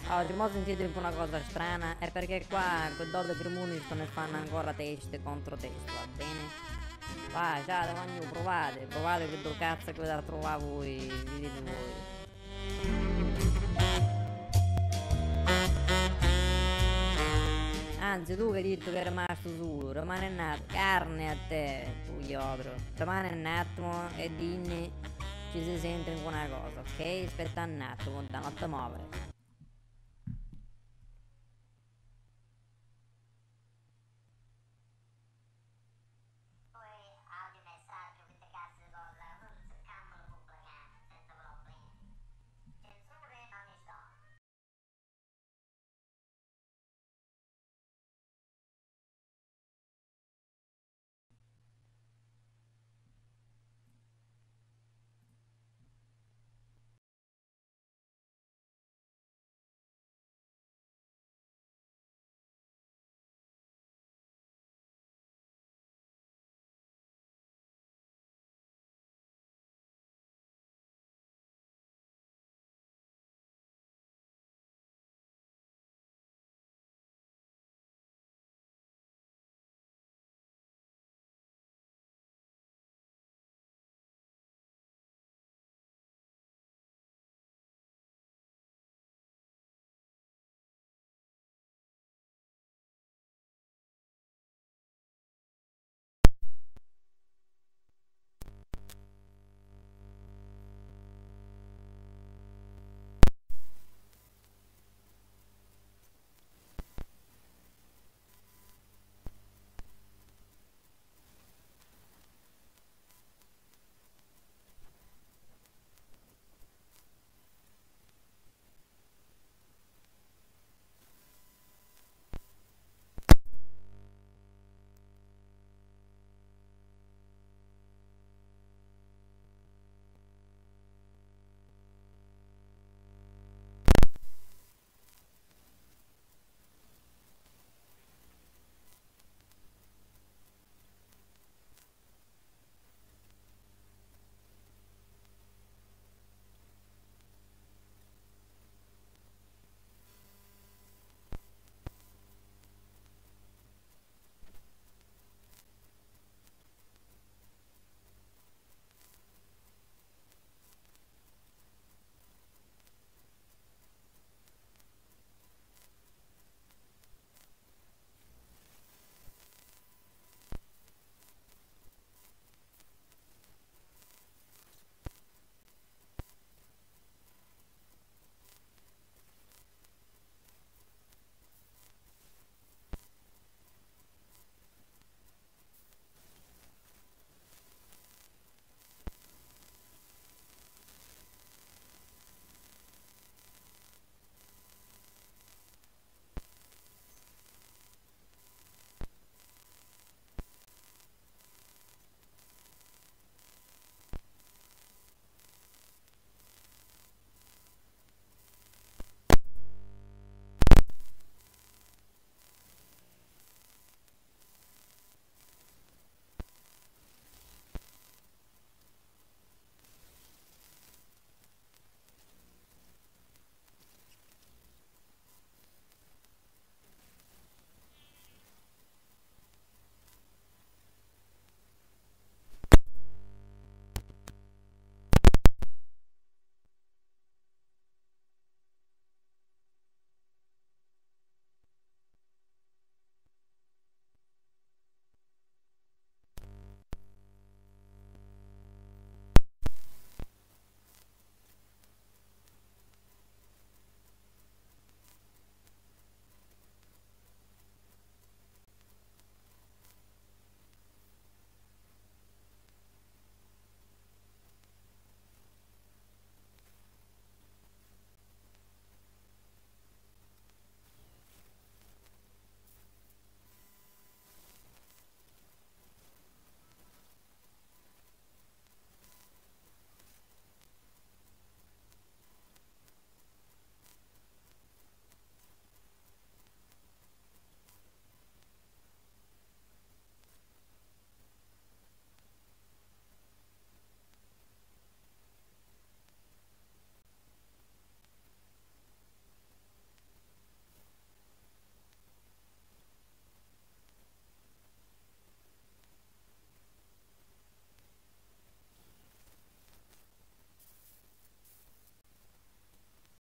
Speaker 3: Oggi mi ho sentito una cosa strana, è perché qua quei due comuni ne fanno ancora teste contro teste, va bene? Vai, ciao, quando provate che do cazzo che da trovare voi, vedete voi. Anzi, tu che hai detto che è rimasto solo, rimane un attimo, carne a te, tu iodro, rimane un attimo e dimmi ci si sente in una cosa, ok? Aspetta un attimo, non ti muovere.